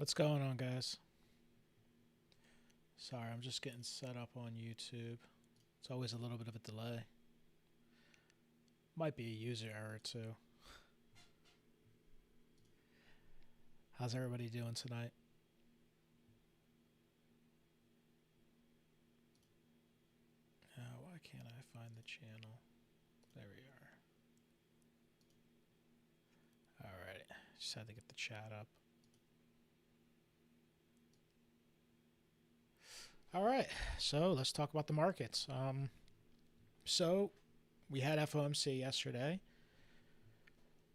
What's going on, guys? Sorry, I'm just getting set up on YouTube. It's always a little bit of a delay. Might be a user error, too. How's everybody doing tonight? Why can't I find the channel? There we are. Alright, just had to get the chat up. Alright, so let's talk about the markets. So we had FOMC yesterday.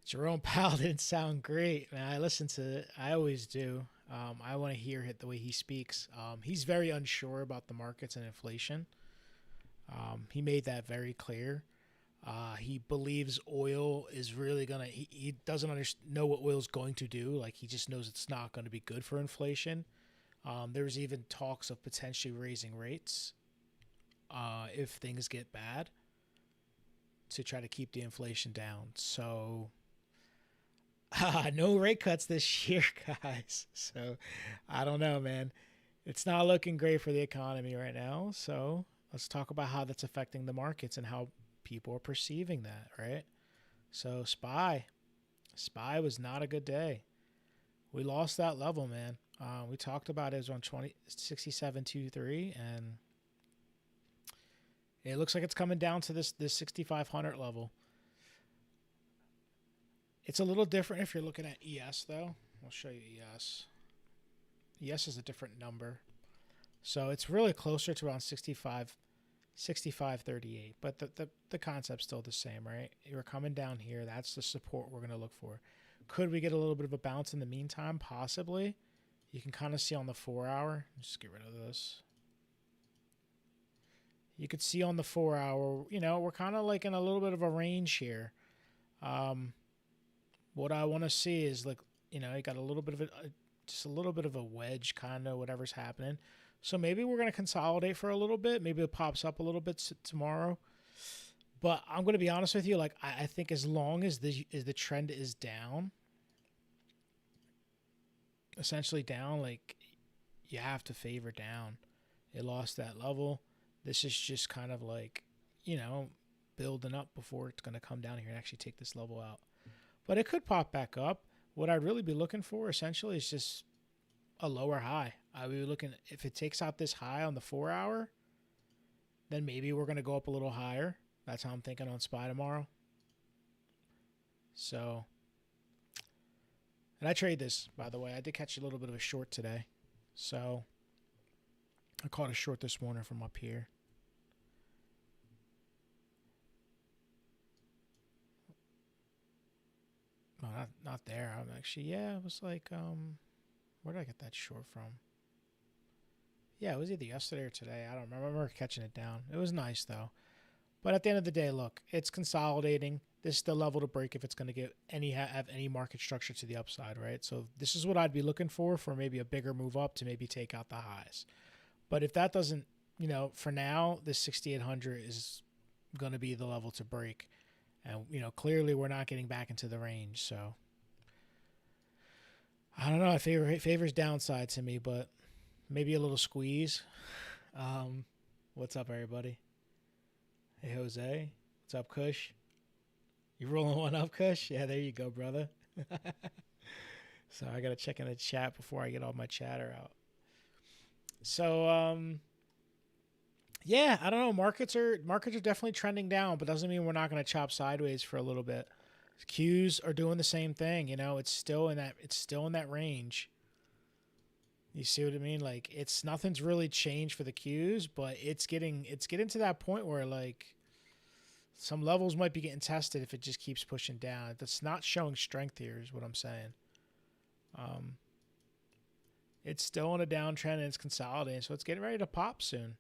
Jerome Powell didn't sound great, man. I listened to it. I always do. I want to hear it the way he speaks. He's very unsure about the markets and inflation. He made that very clear. He believes oil is really gonna. He doesn't know what oil's going to do. Like, he just knows it's not going to be good for inflation. There's even talks of potentially raising rates if things get bad to try to keep the inflation down. So no rate cuts this year, guys. So I don't know, man. It's not looking great for the economy right now. So let's talk about how that's affecting the markets and how people are perceiving that, right? So SPY was not a good day. We lost that level, man. We talked about it was on 67.23, and it looks like it's coming down to this 6,500 level. It's a little different if you're looking at ES, though. I'll show you ES. ES is a different number. So it's really closer to around 65.38. But the concept's still the same, right? We're coming down here. That's the support we're going to look for. Could we get a little bit of a bounce in the meantime? Possibly. You can kind of see on the 4 hour. Just get rid of this. You could see on the 4 hour, we're kind of like in a little bit of a range here. What I want to see is, like, you got a little bit of just a little bit of a wedge, kind of whatever's happening. So maybe we're going to consolidate for a little bit. Maybe it pops up a little bit tomorrow. But I'm going to be honest with you. Like, I think as long as the trend is down, essentially down, like, you have to favor down. It lost that level. This is just kind of like, building up before it's going to come down here and actually take this level out. But it could pop back up. What I'd really be looking for essentially is just a lower high. I would be looking, if it takes out this high on the 4 hour, then maybe we're going to go up a little higher. That's how I'm thinking on SPY tomorrow. So, and I trade this, by the way. I did catch a little bit of a short today. So I caught a short this morning from up here. No, not there. I'm actually, it was like, where did I get that short from? Yeah, it was either yesterday or today. I don't remember. I remember catching it down. It was nice, though. But at the end of the day, look, it's consolidating. This is the level to break if it's going to get have any market structure to the upside, right? So this is what I'd be looking for maybe a bigger move up to maybe take out the highs. But if that doesn't, for now, this 6,800 is going to be the level to break. And, clearly we're not getting back into the range. So I don't know. It favors downside to me, but maybe a little squeeze. What's up, everybody? Hey, Jose. What's up, Kush? You rolling one up, Kush? Yeah, there you go, brother. So I got to check in the chat before I get all my chatter out. So, I don't know. Markets are definitely trending down, but doesn't mean we're not going to chop sideways for a little bit. Qs are doing the same thing. It's still in that range. You see what I mean? Like, nothing's really changed for the Qs, but it's getting to that point where, like, some levels might be getting tested if it just keeps pushing down. That's not showing strength here, is what I'm saying. It's still in a downtrend and it's consolidating, so it's getting ready to pop soon.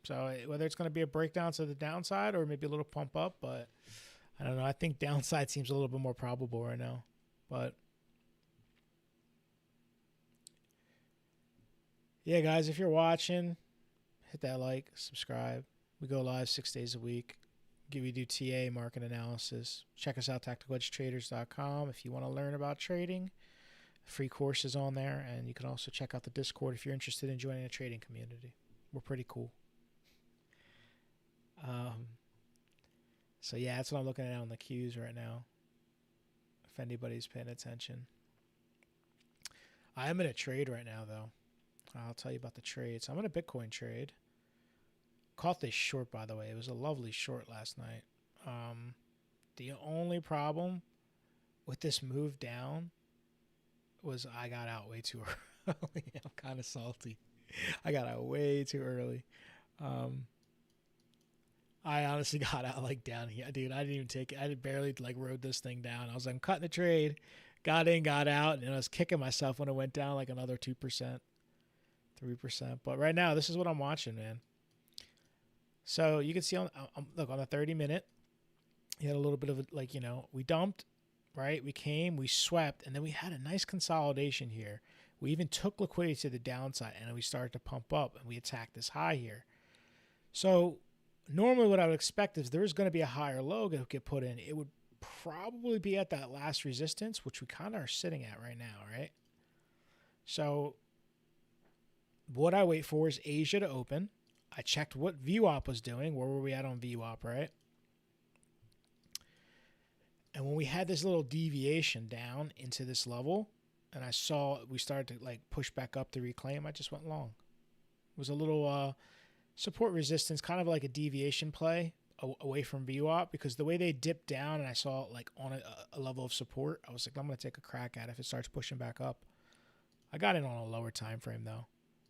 So whether it's going to be a breakdown to the downside or maybe a little pump up, but I don't know. I think downside seems a little bit more probable right now. But yeah, guys, if you're watching, hit that like, subscribe. We go live 6 days a week. We do TA, market analysis. Check us out, tacticalhedgetraders.com, if you want to learn about trading. Free courses on there, and you can also check out the Discord if you're interested in joining a trading community. We're pretty cool. So yeah, that's what I'm looking at on the queues right now, if anybody's paying attention. I am in a trade right now, though. I'll tell you about the trade. So I'm in a Bitcoin trade. Caught this short, by the way. It was a lovely short last night. The only problem with this move down was I got out way too early. I'm kind of salty. I got out way too early. I honestly got out like down here. Dude, I didn't even take it. I barely like rode this thing down. I was like, I'm cutting the trade. Got in, got out, and I was kicking myself when it went down like another 2%, 3%. But right now, this is what I'm watching, man. So you can see look on the 30-minute, you had a little bit of like, we dumped, right? We came, we swept, and then we had a nice consolidation here. We even took liquidity to the downside, and then we started to pump up, and we attacked this high here. So normally what I would expect is there's going to be a higher low that get put in. It would probably be at that last resistance, which we kind of are sitting at right now, right? So what I wait for is Asia to open. I checked what VWAP was doing. Where were we at on VWAP, right? And when we had this little deviation down into this level, and I saw we started to like push back up to reclaim, I just went long. It was a little support resistance, kind of like a deviation play away from VWAP, because the way they dipped down and I saw it like on a level of support, I was like, I'm going to take a crack at it if it starts pushing back up. I got in on a lower time frame though.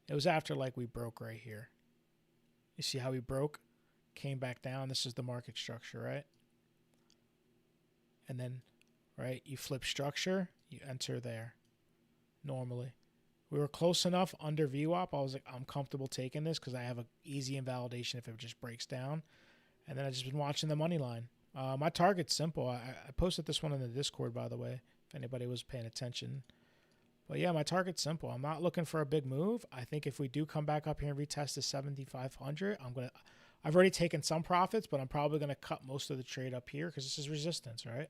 It was after like we broke right here. You see how we broke, came back down. This is the market structure, right? And then, right, you flip structure, you enter there normally. We were close enough under VWAP. I was like, I'm comfortable taking this because I have an easy invalidation if it just breaks down. And then I just been watching the money line. My target's simple. I posted this one in the Discord, by the way, if anybody was paying attention. But yeah, my target's simple. I'm not looking for a big move. I think if we do come back up here and retest the 7,500, I've already taken some profits, but I'm probably going to cut most of the trade up here because this is resistance, right?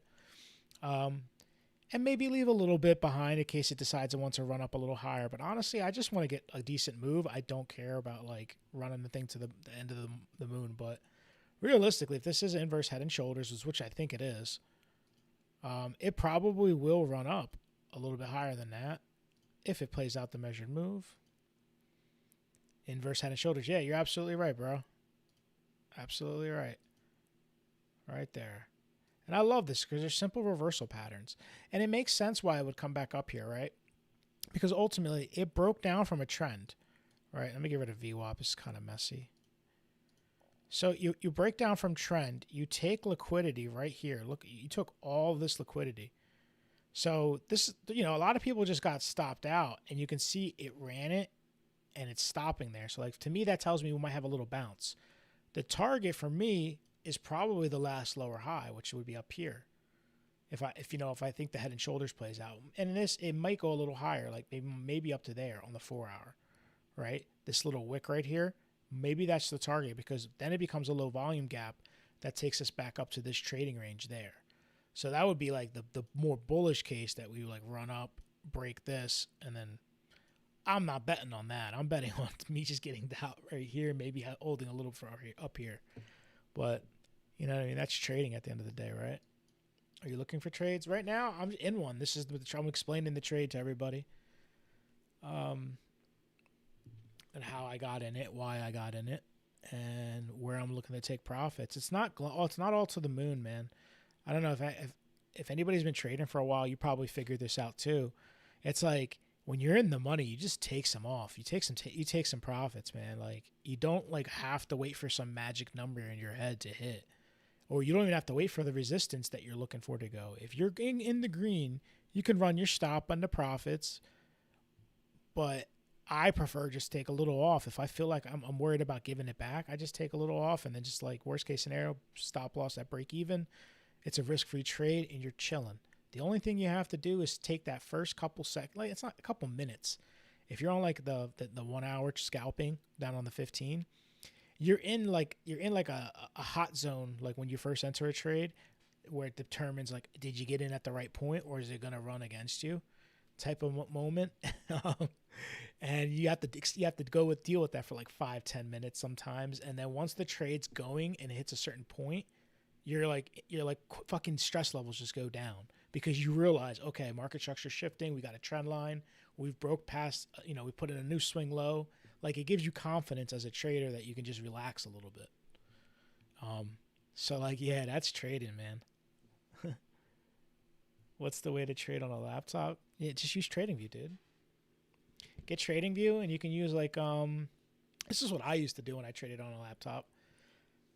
And maybe leave a little bit behind in case it decides it wants to run up a little higher. But honestly, I just want to get a decent move. I don't care about like running the thing to the end of the moon. But realistically, if this is inverse head and shoulders, which I think it is, it probably will run up a little bit higher than that if it plays out the measured move. Inverse head and shoulders. Yeah, you're absolutely right, bro. Absolutely right. Right there. And I love this because they're simple reversal patterns. And it makes sense why it would come back up here, right? Because ultimately, it broke down from a trend, right? Let me get rid of VWAP. It's kind of messy. So you break down from trend. You take liquidity right here. Look, you took all this liquidity. So this, a lot of people just got stopped out. And you can see it ran it, and it's stopping there. So like to me, that tells me we might have a little bounce. The target for me is probably the last lower high, which would be up here. If I think the head and shoulders plays out, and in this, it might go a little higher, like maybe up to there on the 4 hour, right? This little wick right here, maybe that's the target because then it becomes a low volume gap that takes us back up to this trading range there. So that would be like the more bullish case that we like run up, break this, and then I'm not betting on that. I'm betting on me just getting out right here, maybe holding a little up here. But, you know what I mean? That's trading at the end of the day, right? Are you looking for trades? Right now, I'm in one. This is I'm explaining the trade to everybody. And how I got in it, why I got in it, and where I'm looking to take profits. It's not all to the moon, man. I don't know if anybody's been trading for a while, you probably figured this out too. It's like when you're in the money, you just take some off. You take some profits, man. Like you don't like have to wait for some magic number in your head to hit, or you don't even have to wait for the resistance that you're looking for to go. If you're in the green, you can run your stop on the profits, but I prefer just take a little off. If I feel like I'm worried about giving it back, I just take a little off and then just like worst case scenario, stop loss at break even. It's a risk-free trade and you're chilling. The only thing you have to do is take that first couple seconds, like it's not a couple minutes. If you're on like the 1 hour scalping down on the 15, you're in like a hot zone, like when you first enter a trade where it determines like, did you get in at the right point or is it going to run against you? type of moment. Um, and you have to deal with that for like 5-10 minutes sometimes. And then once the trade's going and it hits a certain point, you're like fucking stress levels just go down because you realize, okay, market structure shifting. We got a trend line. We've broke past, we put in a new swing low. Like it gives you confidence as a trader that you can just relax a little bit. So like, yeah, that's trading, man. What's the way to trade on a laptop? Yeah, just use TradingView, dude. Get TradingView, and you can use like this is what I used to do when I traded on a laptop,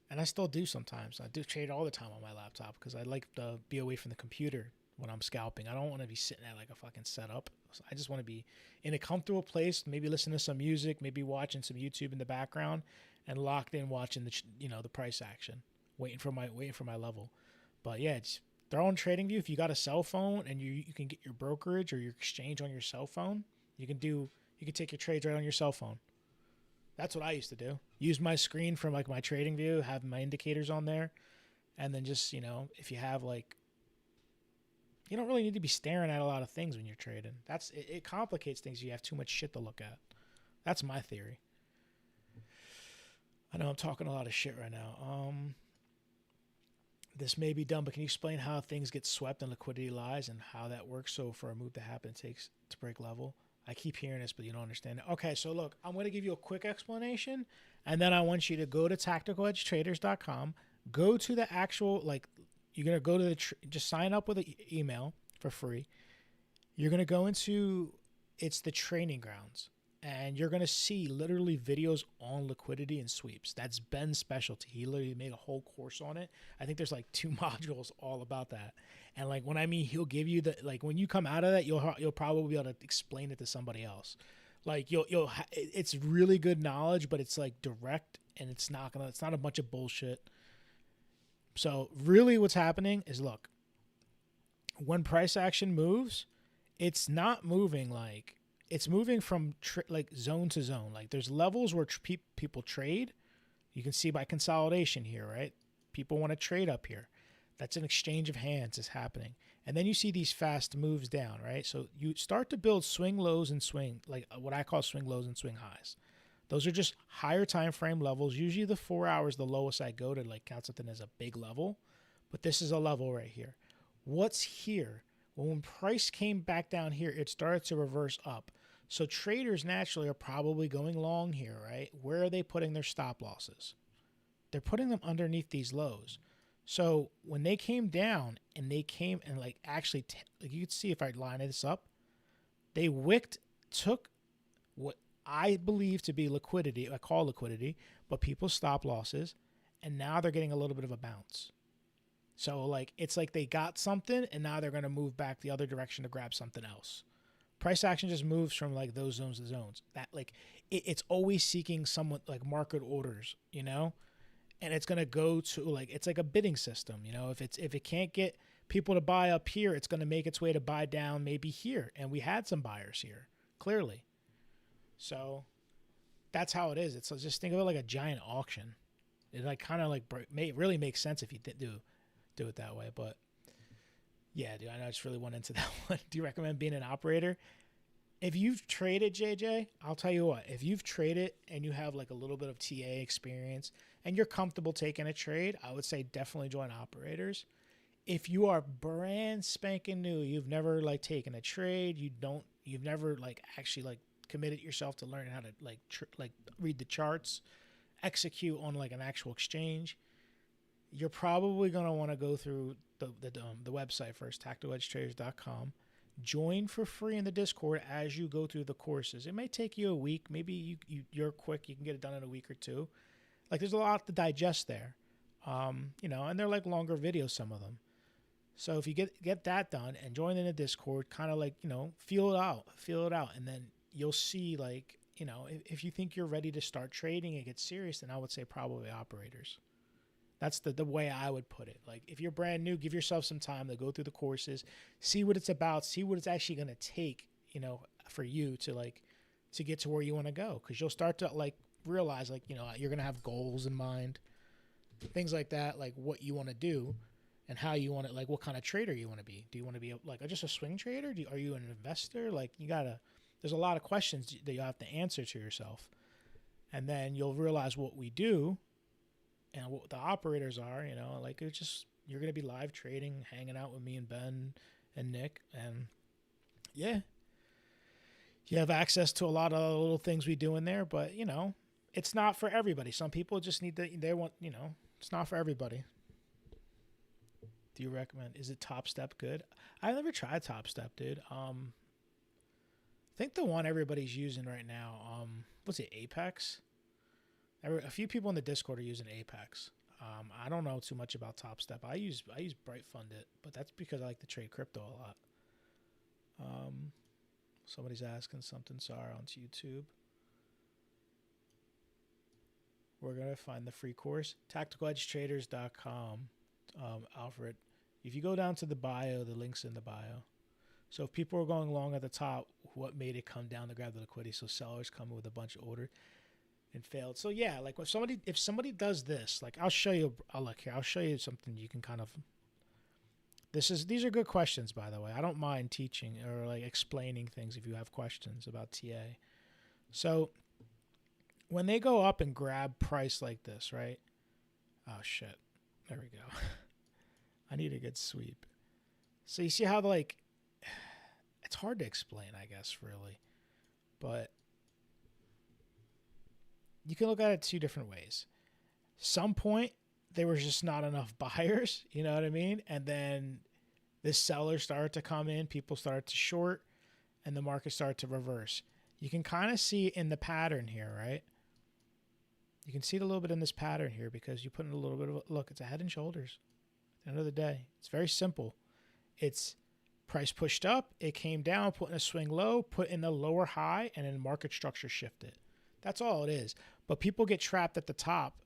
and I still do sometimes. I do trade all the time on my laptop because I like to be away from the computer when I'm scalping. I don't want to be sitting at like a fucking setup. So I just want to be in a comfortable place, maybe listening to some music, maybe watching some YouTube in the background, and locked in watching the price action, waiting for my level. But yeah, it's throw on TradingView. If you got a cell phone and you can get your brokerage or your exchange on your cell phone, you can take your trades right on your cell phone. That's what I used to do. Use my screen from like my TradingView, have my indicators on there, and then just, if you have like, you don't really need to be staring at a lot of things when you're trading. It complicates things. You have too much shit to look at. That's my theory. I know I'm talking a lot of shit right now. This may be dumb, but can you explain how things get swept and liquidity lies and how that works? So for a move to happen, it takes to break level. I keep hearing this, but you don't understand it. Okay, so look, I'm going to give you a quick explanation, and then I want you to go to tacticalhedgetraders.com, go to the actual, like, you're going to go to just sign up with an email for free. You're going to go into, it's the training grounds, and you're going to see literally videos on liquidity and sweeps. That's Ben's specialty. He literally made a whole course on it. I think there's like 2 modules all about that. And like when I mean he'll give you the, like when you come out of that, you'll probably be able to explain it to somebody else. Like it's really good knowledge, but it's like direct, and it's not a bunch of bullshit. So really what's happening is, look, when price action moves, it's not moving like, it's moving from like zone to zone. Like there's levels where people trade. You can see by consolidation here, right? People want to trade up here. That's an exchange of hands is happening. And then you see these fast moves down, right? So you start to build swing lows and like what I call swing lows and swing highs. Those are just higher time frame levels. Usually the 4 hours, the lowest I go to like count something as a big level. But this is a level right here. What's here? Well, when price came back down here, it started to reverse up. So traders naturally are probably going long here, right? Where are they putting their stop losses? They're putting them underneath these lows. So when they came down and they came and like actually, like you can see if I line this up, they took what I believe to be liquidity, I call liquidity, but people's stop losses, and now they're getting a little bit of a bounce. So like it's like they got something and now they're going to move back the other direction to grab something else. Price action just moves from like those zones to zones. That like it's always seeking somewhat like market orders, and it's going to go to like, it's like a bidding system. If it can't get people to buy up here, it's going to make its way to buy down maybe here. And we had some buyers here, clearly. So that's how it is. It's just think of it like a giant auction. It like kind of like really makes sense if you do it that way. But yeah, dude, I know I just really went into that one. Do you recommend being an operator? If you've traded, JJ, I'll tell you what, if you've traded and you have like a little bit of TA experience and you're comfortable taking a trade, I would say definitely join operators. If you are brand spanking new, you've never like taken a trade, you've never like actually like committed yourself to learning how to like read the charts, execute on like an actual exchange, you're probably going to want to go through the website first, tacticalhedgetraders.com. Join for free in the Discord as you go through the courses. It may take you a week. Maybe you're quick. You can get it done in a week or two. Like there's a lot to digest there, and they're like longer videos, some of them. So if you get that done and join in the Discord, kind of like, feel it out. And then you'll see like, if you think you're ready to start trading and get serious, then I would say probably operators. That's the way I would put it. Like if you're brand new, give yourself some time to go through the courses, see what it's about, see what it's actually going to take, for you to get to where you want to go. Cause you'll start to like realize like, you're going to have goals in mind, things like that, like what you want to do. and how you want it, like what kind of trader you want to be. Do you want to be like just a swing trader? Are you an investor? Like there's a lot of questions that you have to answer to yourself. And then you'll realize what we do and what the operators are, like it's just, you're going to be live trading, hanging out with me and Ben and Nick. And yeah, you have access to a lot of little things we do in there, but it's not for everybody. Some people just they want, it's not for everybody. Do you recommend? Is it Top Step good? I've never tried Top Step, dude. I think the one everybody's using right now, what's it, Apex? A few people in the Discord are using Apex. I don't know too much about Top Step. I use Brightfunded, but that's because I like to trade crypto a lot. Somebody's asking something. Sorry, on YouTube. We're gonna find the free course, tacticaledgetraders.com. Alfred, if you go down to the bio, the link's in the bio. So if people are going long at the top, what made it come down to grab the liquidity? So sellers come with a bunch of order and failed. So yeah, like if somebody does this, like I'll show you. I'll show you something you can kind of. These are good questions, by the way. I don't mind teaching or like explaining things if you have questions about TA. So when they go up and grab price like this, right? Oh shit. There we go. I need a good sweep. So you see how it's hard to explain, I guess, really. But you can look at it two different ways. Some point, there was just not enough buyers, you know what I mean? And then the sellers started to come in, people started to short, and the market started to reverse. You can kind of see in the pattern here, right? You can see it a little bit in this pattern here because you put in a little bit of look, it's a head and shoulders. At the end of the day, it's very simple. It's price pushed up, it came down, put in a swing low, put in a lower high, and then market structure shifted. That's all it is. But people get trapped at the top.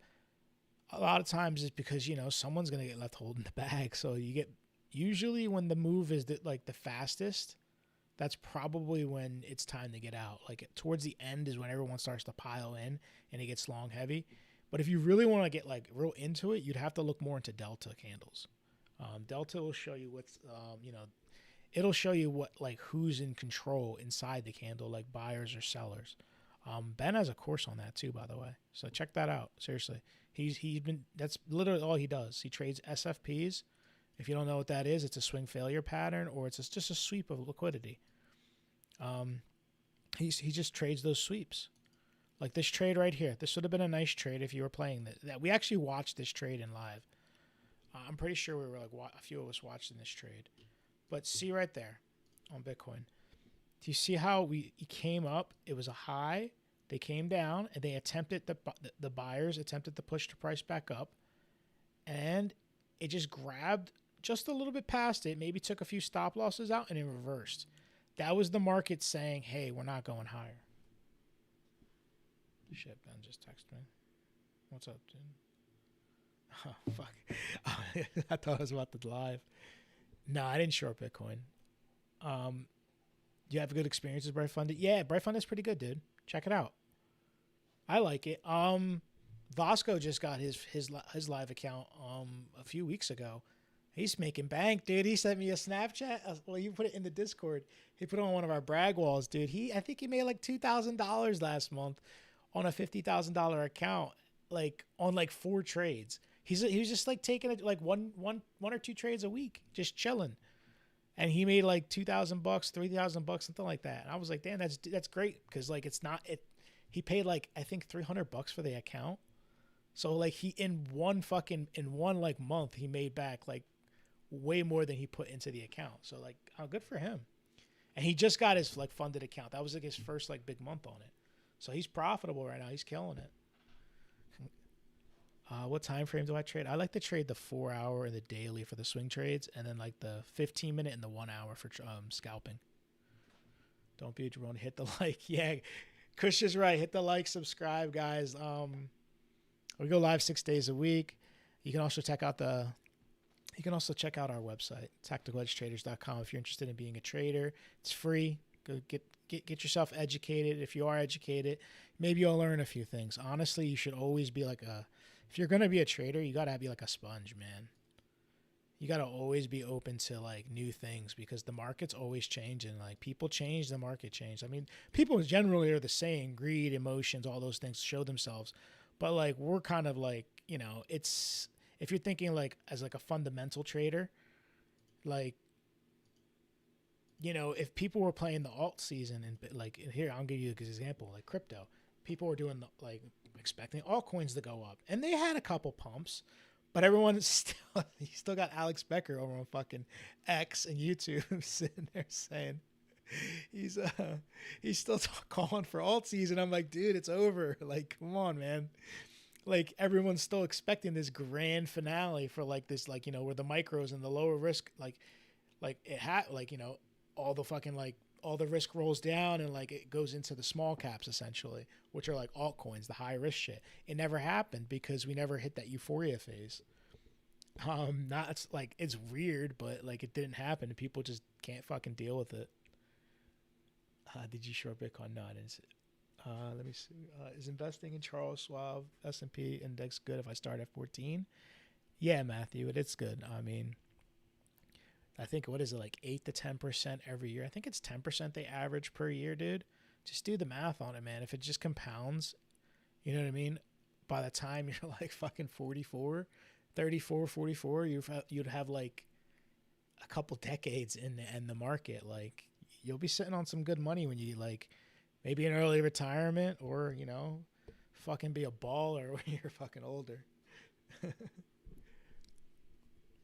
A lot of times it's because, someone's going to get left holding the bag. So you get, usually when the move is the fastest, that's probably when it's time to get out. Like towards the end is when everyone starts to pile in and it gets long heavy. But if you really want to get real into it, you'd have to look more into Delta candles. Delta will show you what's, it'll show you what, who's in control inside the candle, like buyers or sellers. Ben has a course on that too, by the way. So check that out. Seriously. That's literally all he does. He trades SFPs. If you don't know what that is, it's a swing failure pattern or it's just a sweep of liquidity. He just trades those sweeps. Like this trade right here. This would have been a nice trade if you were playing that. We actually watched this trade in live. I'm pretty sure we were a few of us watching this trade. But see right there on Bitcoin. Do you see how he came up? It was a high. They came down and they attempted, the buyers attempted to push the price back up. And it just grabbed just a little bit past it. Maybe took a few stop losses out and it reversed. That was the market saying, hey, we're not going higher. Shit, Ben just texted me. What's up, dude? Oh, fuck. I thought I was about to live. No, I didn't short Bitcoin. Do you have good experiences with Brightfunded? Yeah, Brightfunded is pretty good, dude. Check it out. I like it. Vasco just got his live account a few weeks ago. He's making bank, dude. He sent me a Snapchat. Well, you put it in the Discord. He put it on one of our brag walls, dude. I think he made $2,000 last month on a $50,000 account, on 4 trades. He was just taking it one or two trades a week, just chilling. And he made $2,000, $3,000, something like that. And I was like, damn, that's great because it's not it. He paid I think $300 for the account. So he in one month he made back way more than he put into the account. So how good for him. And he just got his funded account. That was his first big month on it. So he's profitable right now. He's killing it. What time frame do I trade? I like to trade the 4 hour and the daily for the swing trades, and then the 15 minute and the 1 hour for scalping. Don't be a drone. Hit the like. Yeah, Kush is right. Hit the like, subscribe, guys. We go live 6 days a week. You can also check out our website, tacticaledgetraders.com, if you're interested in being a trader. It's free. Go get yourself educated. If you are educated, maybe you'll learn a few things. Honestly, you should always be if you're going to be a trader, you got to be like a sponge, man. You got to always be open to like new things because the market's always changing. Like people change, the market change. I mean, people generally are the same. Greed, emotions, all those things show themselves. But like we're kind of like, it's if you're thinking like as like a fundamental trader, like if people were playing the alt season and like here, I'll give you an example, like crypto. People were doing like expecting altcoins to go up, and they had a couple pumps, but everyone is still you still got Alex Becker over on fucking X and YouTube sitting there saying he's still calling for alt season. I'm like, dude, it's over. Like, come on, man. Like everyone's still expecting this grand finale for like this, like where the micros and the lower risk, like it had like all the fucking like all the risk rolls down and like it goes into the small caps essentially, which are like altcoins, the high risk shit. It never happened because we never hit that euphoria phase. Not it's like it's weird, but like it didn't happen and people just can't fucking deal with it. Did you short Bitcoin? No, I didn't. Let me see. Is investing in Charles Schwab S&P index good if I start at 14? Yeah, Matthew, it's good. I mean, I think what is it like 8 to 10% every year? I think it's 10% they average per year, dude. Just do the math on it, man. If it just compounds, you know what I mean? By the time you're like fucking 44, you'd have like a couple decades in the market. Like you'll be sitting on some good money when you like maybe an early retirement or, fucking be a baller when you're fucking older.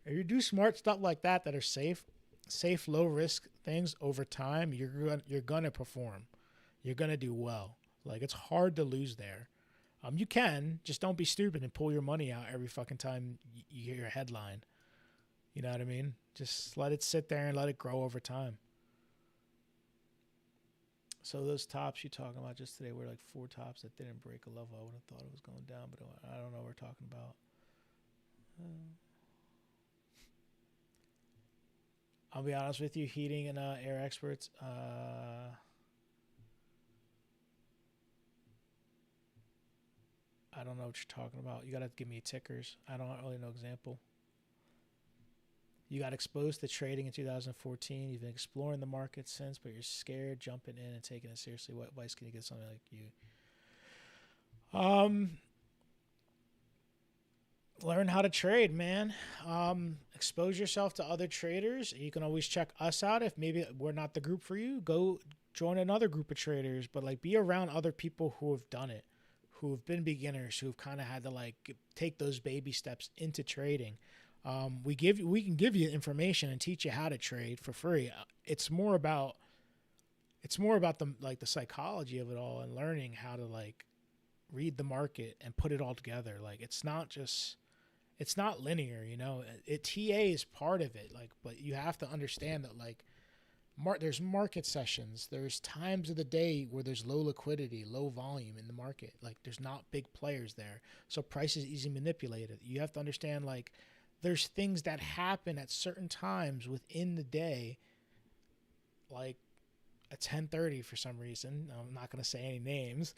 If you do smart stuff like that are safe, low risk things over time, you're gonna perform. You're gonna do well. Like it's hard to lose there. You can just don't be stupid and pull your money out every fucking time you hear a headline. You know what I mean? Just let it sit there and let it grow over time. So those tops you're talking about just today were like 4 tops that didn't break a level. I would have thought it was going down, but I don't know what we're talking about. I'll be honest with you, heating and air experts. I don't know what you're talking about. You got to give me tickers. I don't really know example. You got exposed to trading in 2014. You've been exploring the market since, but you're scared jumping in and taking it seriously. What advice can you get somebody like you? Learn how to trade, man. Expose yourself to other traders. You can always check us out. If maybe we're not the group for you, go join another group of traders, but like be around other people who have done it, who have been beginners, who've kind of had to like take those baby steps into trading. We can give you information and teach you how to trade for free. It's more about the psychology of it all and learning how to like read the market and put it all together. Like it's not linear, TA is part of it. Like, but you have to understand that like there's market sessions. There's times of the day where there's low liquidity, low volume in the market. Like there's not big players there. So price is easy manipulated. You have to understand like there's things that happen at certain times within the day, like at 10:30 for some reason. I'm not going to say any names,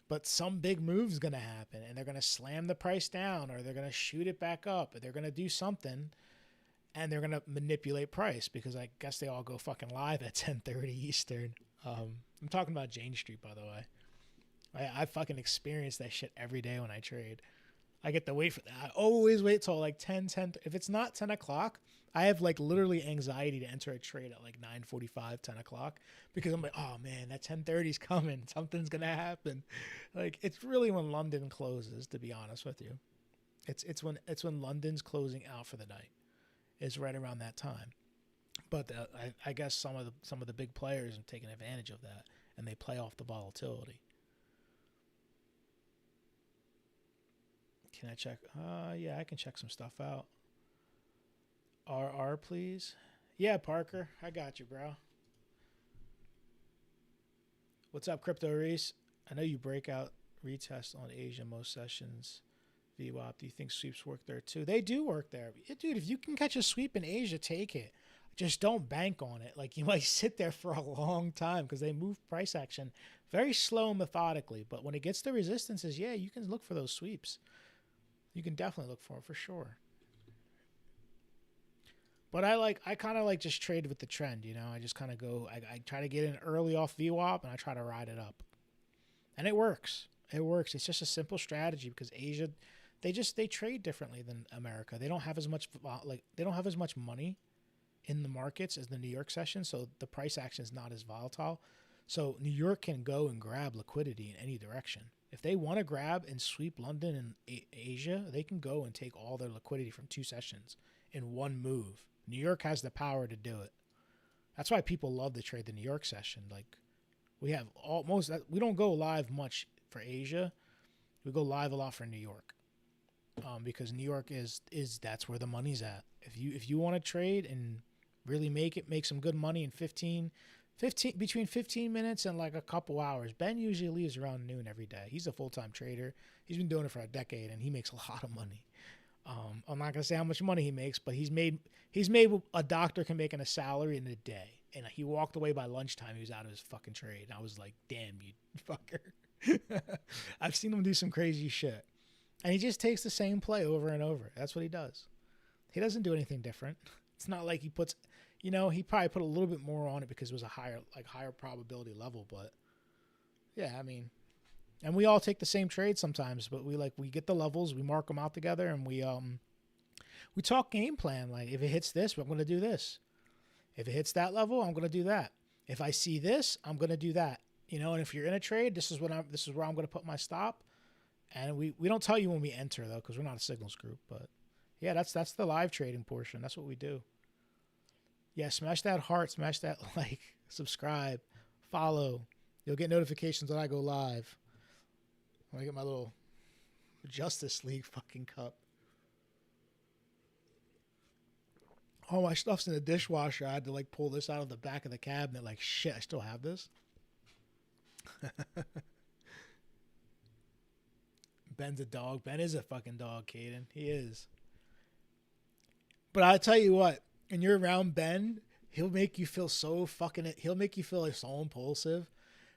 but some big move's going to happen and they're going to slam the price down or they're going to shoot it back up or they're going to do something and they're going to manipulate price because I guess they all go fucking live at 10:30 Eastern. I'm talking about Jane Street, by the way. I fucking experience that shit every day when I trade. I get to wait for that. I always wait till like 10. If it's not 10 o'clock, I have like literally anxiety to enter a trade at like 9:45, 10 o'clock because I'm like, oh man, that 10:30 is coming. Something's going to happen. Like it's really when London closes, to be honest with you. It's when London's closing out for the night. It's right around that time. But I guess some of the big players have taken advantage of that and they play off the volatility. Can I check? Yeah, I can check some stuff out. RR, please. Yeah, Parker, I got you, bro. What's up, Crypto Reese? I know you break out retest on Asia most sessions. VWAP, do you think sweeps work there too? They do work there. Yeah, dude, if you can catch a sweep in Asia, take it. Just don't bank on it. Like you might sit there for a long time because they move price action very slow and methodically. But when it gets to resistances, yeah, you can look for those sweeps. You can definitely look for them for sure. But I kind of like just trade with the trend, you know. I just kind of go, I try to get in early off VWAP and I try to ride it up. And it works. It works. It's just a simple strategy because Asia, they trade differently than America. They don't have as much, they don't have as much money in the markets as the New York session. So the price action is not as volatile. So New York can go and grab liquidity in any direction. If they want to grab and sweep London and Asia, they can go and take all their liquidity from 2 sessions in one move. New York has the power to do it. That's why people love to trade the New York session. Like we have we don't go live much for Asia. We go live a lot for New York. Because New York is that's where the money's at. If you want to trade and really make some good money in 15 between 15 minutes and like a couple hours. Ben usually leaves around noon every day. He's a full-time trader. He's been doing it for a decade and he makes a lot of money. I'm not gonna say how much money he makes, but he's made what a doctor can make in a salary in a day. And he walked away by lunchtime. He was out of his fucking trade. And I was like, damn, you fucker. I've seen him do some crazy shit. And he just takes the same play over and over. That's what he does. He doesn't do anything different. It's not like he puts, he probably put a little bit more on it because it was a higher probability level. But yeah, I mean, and we all take the same trade sometimes, but we get the levels, we mark them out together, and we talk game plan. Like if it hits this, I'm going to do this. If it hits that level, I'm going to do that. If I see this, I'm going to do that. And if you're in a trade, this is where I'm going to put my stop. And we don't tell you when we enter though, because we're not a signals group. But yeah, that's the live trading portion. That's what we do. Yeah, smash that heart, smash that like, subscribe, follow. You'll get notifications when I go live. When I get my little Justice League fucking cup. All my stuff's in the dishwasher. I had to pull this out of the back of the cabinet. Like shit, I still have this. Ben's a dog. Ben is a fucking dog, Caden. He is. But I'll tell you what, when you're around Ben, he'll make you feel so fucking, he'll make you feel so impulsive.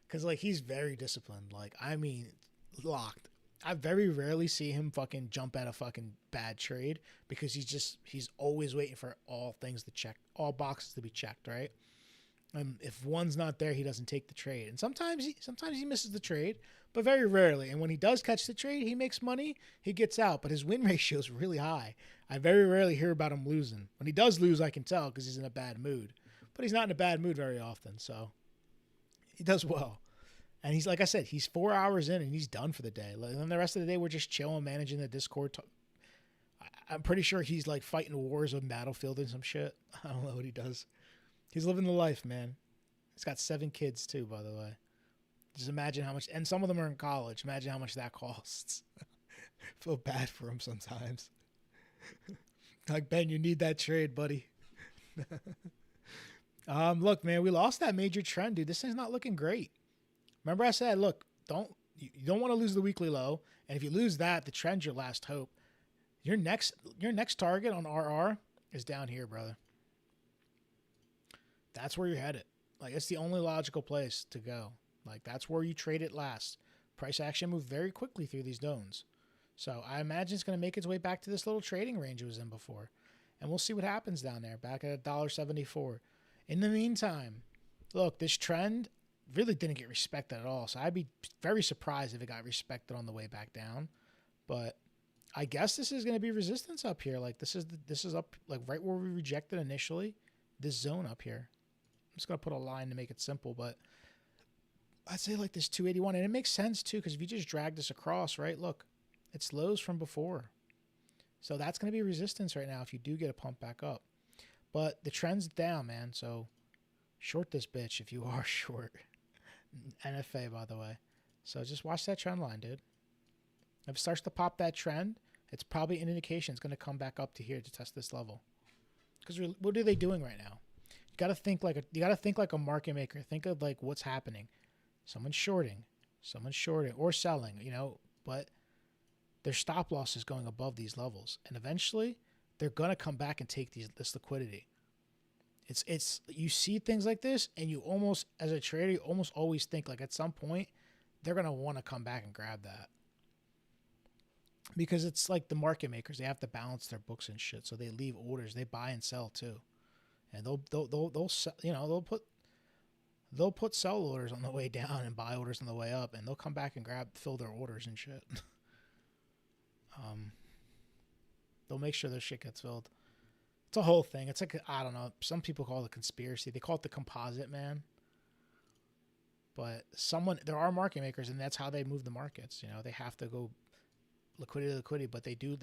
Cause he's very disciplined. Locked. I very rarely see him fucking jump at a fucking bad trade because he's always waiting for all boxes to be checked, right? If one's not there, he doesn't take the trade. And sometimes he misses the trade, but very rarely. And when he does catch the trade, he makes money, he gets out, but his win ratio is really high. I very rarely hear about him losing. When he does lose, I can tell because he's in a bad mood. But he's not in a bad mood very often, so he does well. And he's, like I said, he's 4 hours in and he's done for the day. And then the rest of the day, we're just chilling, managing the Discord. I'm pretty sure he's fighting wars on Battlefield and some shit. I don't know what he does. He's living the life, man. He's got 7 kids too, by the way. Just imagine how much, and some of them are in college. Imagine how much that costs. Feel bad for him sometimes. Like, Ben, you need that trade, buddy. Look, man, we lost that major trend, dude. This thing's not looking great. Remember I said, look, you don't want to lose the weekly low. And if you lose that, the trend's your last hope. Your next target on RR is down here, brother. That's where you're headed. It's the only logical place to go. That's where you trade it last. Price action moved very quickly through these zones. So I imagine it's going to make its way back to this little trading range it was in before. And we'll see what happens down there, back at $1.74. In the meantime, look, this trend really didn't get respected at all. So I'd be very surprised if it got respected on the way back down. But I guess this is going to be resistance up here. This is up right where we rejected initially. This zone up here. I'm just going to put a line to make it simple, but I'd say this 281. And it makes sense too, because if you just drag this across, right, look, it's lows from before. So that's going to be resistance right now if you do get a pump back up. But the trend's down, man. So short this bitch if you are short. NFA, by the way. So just watch that trend line, dude. If it starts to pop that trend, it's probably an indication it's going to come back up to here to test this level. Because what are they doing right now? You got to think like a market maker. Think of what's happening. Someone's shorting or selling, but their stop loss is going above these levels. And eventually they're going to come back and take this liquidity. It's you see things like this and you almost, as a trader, you almost always think at some point they're going to want to come back and grab that. because it's like the market makers. They have to balance their books and shit, so they leave orders. They buy and sell too, and they'll you know they'll put sell orders on the way down and buy orders on the way up, and they'll come back and fill their orders and shit. They'll make sure their shit gets filled. It's a whole thing. It's like, I don't know. Some people call it a conspiracy. They call it the composite man. But there are market makers, and that's how they move the markets. You know, they have to go liquidity, but they do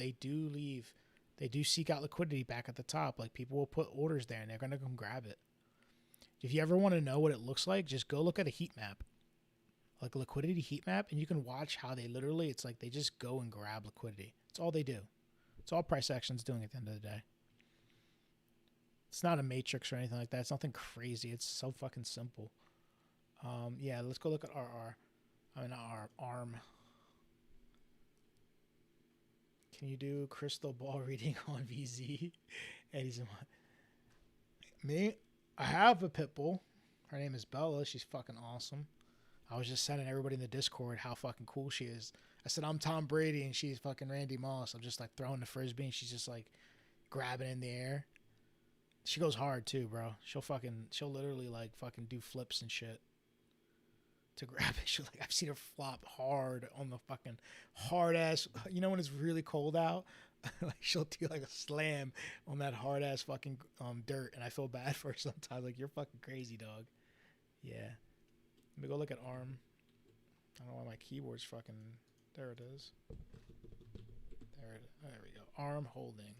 seek out liquidity back at the top. Like, people will put orders there, and they're going to come grab it. If you ever want to know what it looks like, just go look at a heat map, like a liquidity heat map, and you can watch how it's like they just go and grab liquidity. That's all they do. It's all price action's doing at the end of the day. It's not a matrix or anything like that. It's nothing crazy. It's so fucking simple. Yeah, let's go look at our ARM. Can you do crystal ball reading on VZ? Eddie's me. I have a pit bull. Her name is Bella. She's fucking awesome. I was just sending everybody in the Discord how fucking cool she is. I said, I'm Tom Brady and she's fucking Randy Moss. I'm just like throwing the frisbee and she's just like grabbing in the air. She goes hard too, bro. She'll literally like fucking do flips and shit to grab it. I've seen her flop hard on the fucking hard ass. You know when it's really cold out, like she'll do like a slam on that hard ass fucking dirt, and I feel bad for her sometimes. Like, you're fucking crazy, dog. Yeah. Let me go look at ARM. I don't know why my keyboard's fucking. There it is. There we go. ARM holding.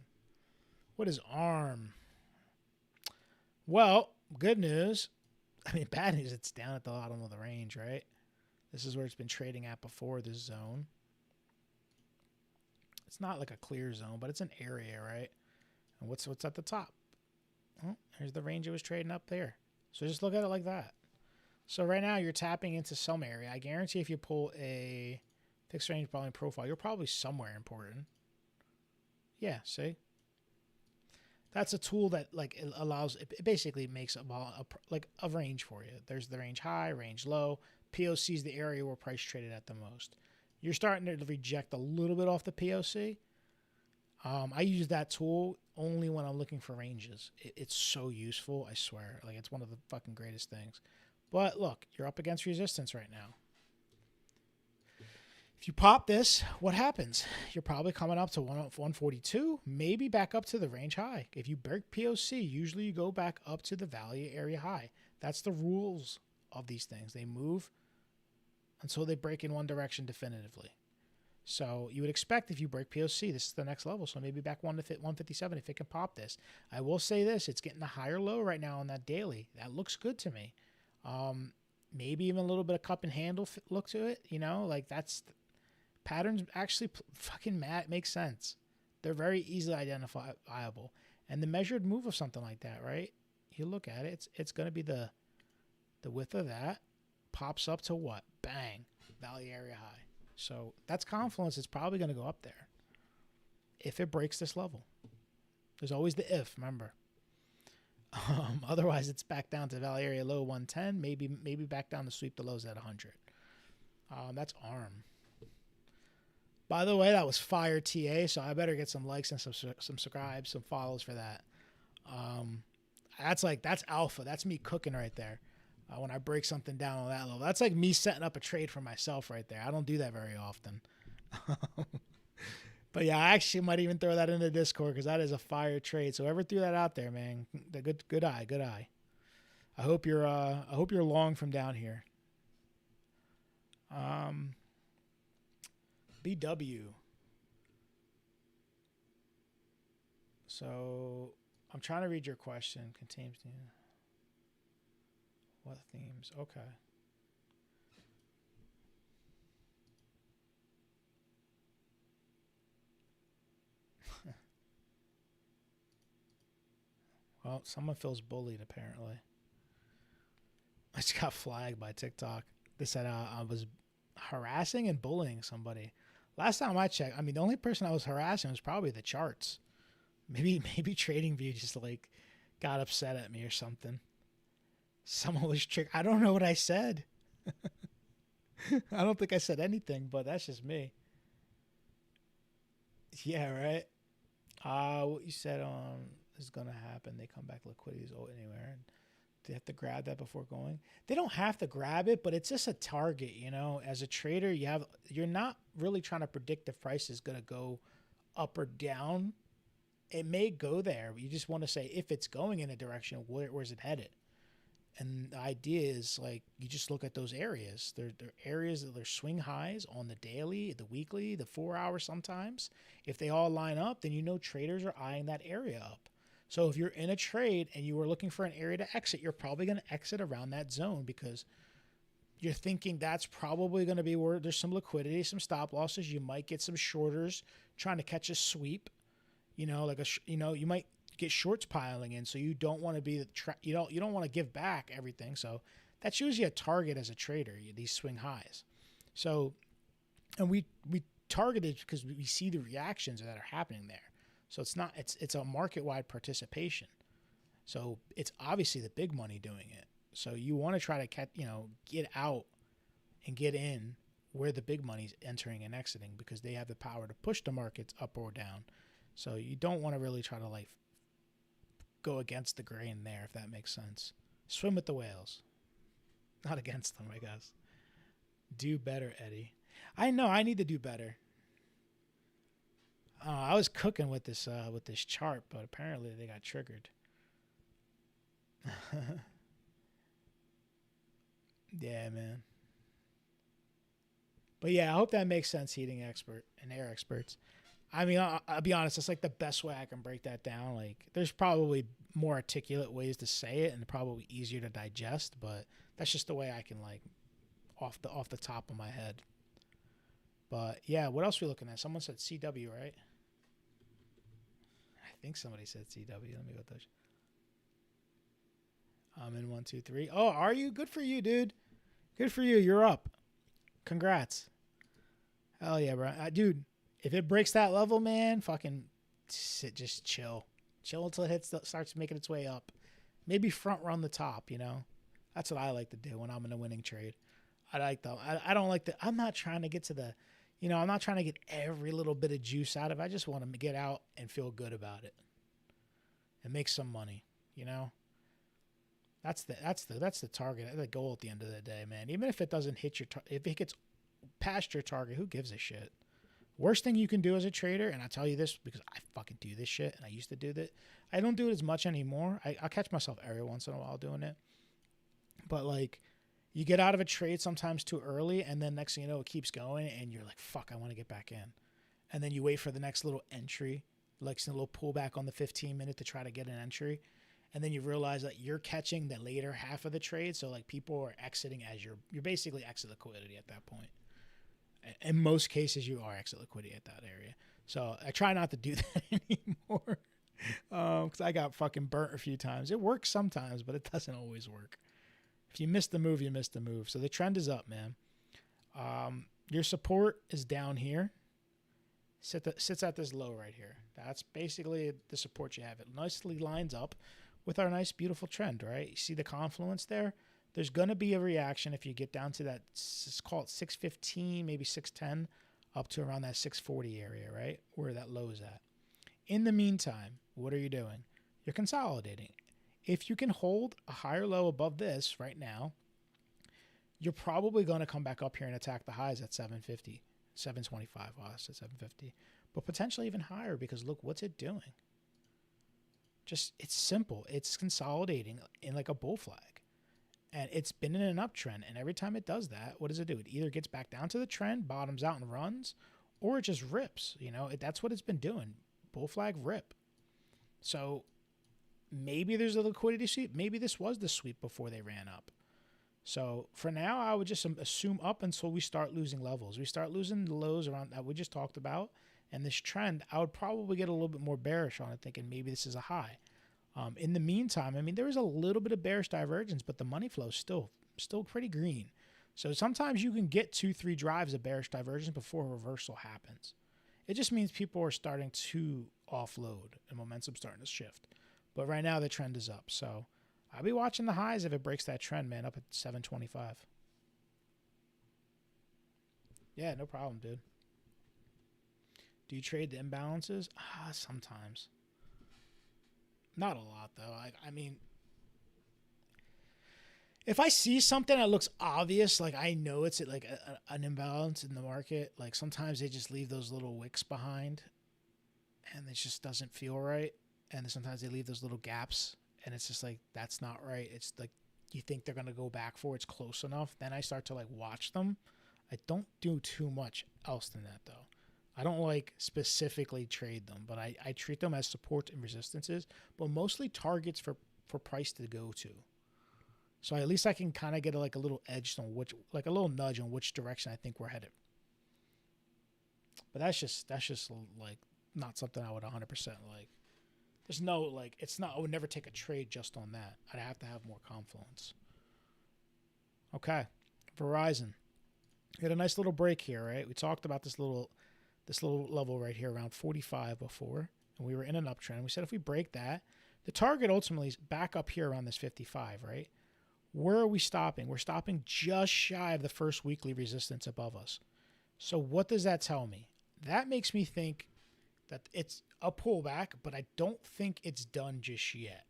What is ARM? Well, good news. I mean, bad news, it's down at the bottom of the range, right? This is where it's been trading at before this zone. It's not like a clear zone, but it's an area, right? And what's at the top? Oh, here's the range it was trading up there. So just look at it like that. So right now you're tapping into some area. I guarantee if you pull a fixed range volume profile, you're probably somewhere important. Yeah, see? That's a tool that like it allows. It basically makes a range for you. There's the range high, range low. POC is the area where price traded at the most. You're starting to reject a little bit off the POC. I use that tool only when I'm looking for ranges. It's so useful, I swear. Like, it's one of the fucking greatest things. But look, you're up against resistance right now. If you pop this, what happens? You're probably coming up to 142, maybe back up to the range high. If you break POC, usually you go back up to the value area high. That's the rules of these things. They move until they break in one direction definitively. So you would expect if you break POC, this is the next level. So maybe back 157 if it can pop this. I will say this, it's getting a higher low right now on that daily. That looks good to me. Maybe even a little bit of cup and handle look to it. You know, like that's patterns actually fucking make sense. They're very easily identifiable. And the measured move of something like that, right? You look at it, it's going to be the width of that pops up to what? Bang, value area high. So that's confluence. It's probably going to go up there if it breaks this level. There's always the if, remember. Otherwise, it's back down to value area low 110. Maybe back down to sweep the lows at 100. That's ARM. By the way, that was fire TA, so I better get some likes and some subscribes, some follows for that. That's alpha. That's me cooking right there. When I break something down on that level, that's like me setting up a trade for myself right there. I don't do that very often. But yeah, I actually might even throw that in the Discord because that is a fire trade. So whoever threw that out there, man, the good eye. I hope you're long from down here. BW. So I'm trying to read your question. Contains what themes? Okay. Well, someone feels bullied apparently. I just got flagged by TikTok. They said I was harassing and bullying somebody. Last time I checked, I mean, the only person I was harassing was probably the charts. Maybe TradingView just like got upset at me or something. Someone was tricked. I don't know what I said. I don't think I said anything, but that's just me. Yeah, right. What you said is gonna happen. They come back, liquidity is anywhere, and they have to grab that before going. They don't have to grab it, but it's just a target. As a trader, you're not really trying to predict if price is gonna go up or down. It may go there. But you just want to say if it's going in a direction, where's it headed? And the idea is like you just look at those areas. They're areas that are swing highs on the daily, the weekly, the 4 hour sometimes. If they all line up, then traders are eyeing that area up. So if you're in a trade and you were looking for an area to exit, you're probably going to exit around that zone because you're thinking that's probably going to be where there's some liquidity, some stop losses. You might get some shorters trying to catch a sweep. You might get shorts piling in, so you don't want to be you don't want to give back everything. So that's usually a target as a trader, these swing highs. So, and we targeted because we see the reactions that are happening there. So it's a market wide participation. So it's obviously the big money doing it. So you want to try to get out and get in where the big money's entering and exiting because they have the power to push the markets up or down. So you don't want to really try to go against the grain there, if that makes sense. Swim with the whales, not against them, I guess. Do better, Eddie. I know I need to do better. I was cooking with this chart, but apparently they got triggered. Yeah, man. But yeah, I hope that makes sense, heating expert and air experts. I mean, I'll be honest. It's like the best way I can break that down. Like, there's probably more articulate ways to say it, and probably easier to digest. But that's just the way I can off the top of my head. But yeah, what else are we looking at? Someone said CW, right? I think somebody said CW. Let me go touch. I'm in 1, 2, 3. Oh, are you? Good for you, dude. Good for you. You're up. Congrats. Hell yeah, bro. Dude, if it breaks that level, man, fucking just chill. Chill until it starts making its way up. Maybe front run the top, That's what I like to do when I'm in a winning trade. I don't like I'm not trying to get to the, I'm not trying to get every little bit of juice out of it. I just want to get out and feel good about it and make some money, That's the target, the goal at the end of the day, man. Even if it doesn't hit if it gets past your target, who gives a shit? Worst thing you can do as a trader, and I tell you this because I fucking do this shit, and I used to do that. I don't do it as much anymore. I'll catch myself every once in a while doing it. But you get out of a trade sometimes too early, and then next thing you know, it keeps going, and you're like, fuck, I want to get back in. And then you wait for the next little entry, like some little pullback on the 15-minute to try to get an entry. And then you realize that you're catching the later half of the trade. So people are exiting as you're basically exit liquidity at that point. In most cases, you are exit liquidity at that area. So I try not to do that anymore because I got fucking burnt a few times. It works sometimes, but it doesn't always work. If you miss the move, you miss the move. So the trend is up, man. Your support is down here. Sits at this low right here. That's basically the support you have. It nicely lines up with our nice, beautiful trend, right? You see the confluence there? There's going to be a reaction if you get down to that, let's call it 615, maybe 610, up to around that 640 area, right? Where that low is at. In the meantime, what are you doing? You're consolidating. If you can hold a higher low above this right now, you're probably going to come back up here and attack the highs at 750, 725, well, I said 750, but potentially even higher because look, what's it doing? It's simple. It's consolidating in like a bull flag. And it's been in an uptrend. And every time it does that, what does it do? It either gets back down to the trend, bottoms out and runs, or it just rips. That's what it's been doing. Bull flag rip. So maybe there's a liquidity sweep. Maybe this was the sweep before they ran up. So for now, I would just assume up until we start losing levels. We start losing the lows around that we just talked about. And this trend, I would probably get a little bit more bearish on it, thinking maybe this is a high. In the meantime, there is a little bit of bearish divergence, but the money flow is still pretty green. So sometimes you can get 2-3 drives of bearish divergence before a reversal happens. It just means people are starting to offload and momentum's starting to shift. But right now the trend is up. So I'll be watching the highs if it breaks that trend, man, up at 725. Yeah, no problem, dude. Do you trade the imbalances? Sometimes. Not a lot, though. I mean, if I see something that looks obvious, like I know it's like an imbalance in the market, like sometimes they just leave those little wicks behind and it just doesn't feel right. And then sometimes they leave those little gaps and it's just like, that's not right. It's like, you think they're going to go back for it's close enough. Then I start to like watch them. I don't do too much else than that, though. I don't like specifically trade them, but I treat them as support and resistances, but mostly targets for price to go to. So at least I can kind of get like a little edge on which, like a little nudge on which direction I think we're headed. But that's just like not something I would 100% like. There's no like, it's not, I would never take a trade just on that. I'd have to have more confluence. Okay. Verizon. We had a nice little break here, right? We talked about this little level right here around 45 before, and we were in an uptrend. We said if we break that, the target ultimately is back up here around this 55, right? Where are we stopping? We're stopping just shy of the first weekly resistance above us. So what does that tell me? That makes me think that it's a pullback, but I don't think it's done just yet.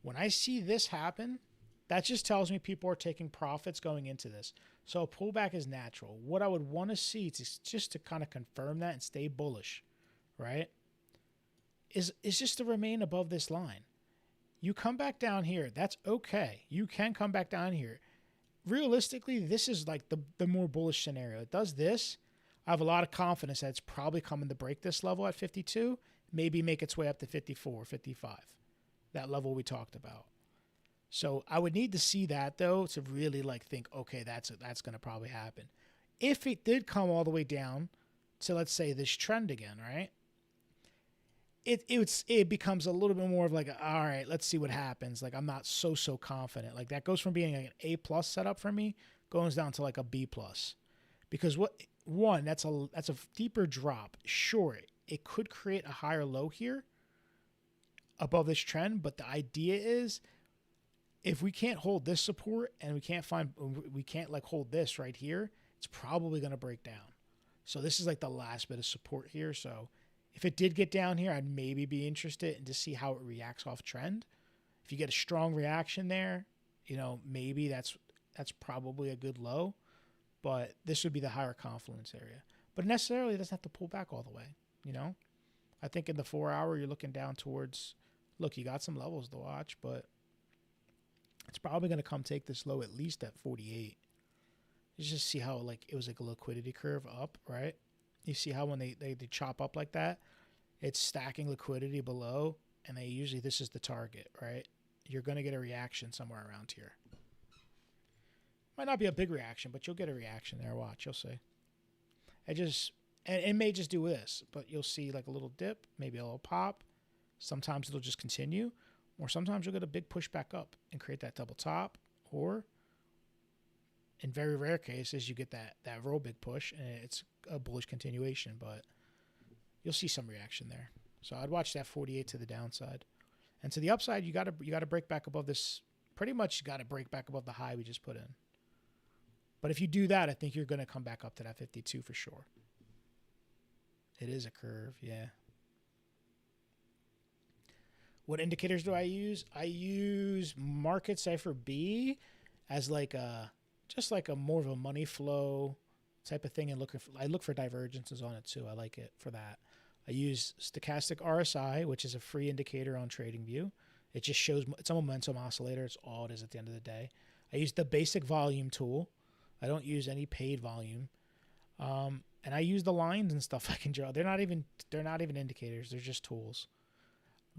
When I see this happen, that just tells me people are taking profits going into this. So a pullback is natural. What I would want to see is just to kind of confirm that and stay bullish, right? Is just to remain above this line. You come back down here, that's okay. You can come back down here. Realistically, this is like the more bullish scenario. It does this. I have a lot of confidence that it's probably coming to break this level at 52, maybe make its way up to 54, 55, that level we talked about. So I would need to see that, though, to really like think, okay, that's going to probably happen. If it did come all the way down to, let's say, this trend again, right? It becomes a little bit more of like, all right, let's see what happens. Like, I'm not so confident. Like, that goes from being like an A+ setup for me, goes down to like a B+. Because that's a deeper drop. Sure, it could create a higher low here above this trend, but the idea is, if we can't hold this support and we can't like hold this right here, it's probably going to break down. So this is like the last bit of support here. So if it did get down here, I'd maybe be interested in to see how it reacts off trend. If you get a strong reaction there, maybe that's probably a good low, but this would be the higher confluence area. But necessarily it doesn't have to pull back all the way. I think in the 4 hour, you're looking down towards, look, you got some levels to watch, but it's probably going to come take this low at least at 48. You just see how like it was like a liquidity curve up, right? You see how when they chop up like that, it's stacking liquidity below, and this is the target, right? You're going to get a reaction somewhere around here. Might not be a big reaction, but you'll get a reaction there. Watch, you'll see. It may just do this, but you'll see like a little dip, maybe a little pop. Sometimes it'll just continue. Or sometimes you'll get a big push back up and create that double top. Or in very rare cases, you get that real big push and it's a bullish continuation, but you'll see some reaction there. So I'd watch that 48 to the downside. And to the upside, you gotta break back above this. Pretty much got to break back above the high we just put in. But if you do that, I think you're going to come back up to that 52 for sure. It is a curve, yeah. What indicators do I use? I use Market Cipher B as like just like a more of a money flow type of thing, and I look for divergences on it too. I like it for that. I use Stochastic RSI, which is a free indicator on TradingView. It just shows it's a momentum oscillator. It's all it is at the end of the day. I use the basic volume tool. I don't use any paid volume, and I use the lines and stuff I can draw. They're not even indicators. They're just tools.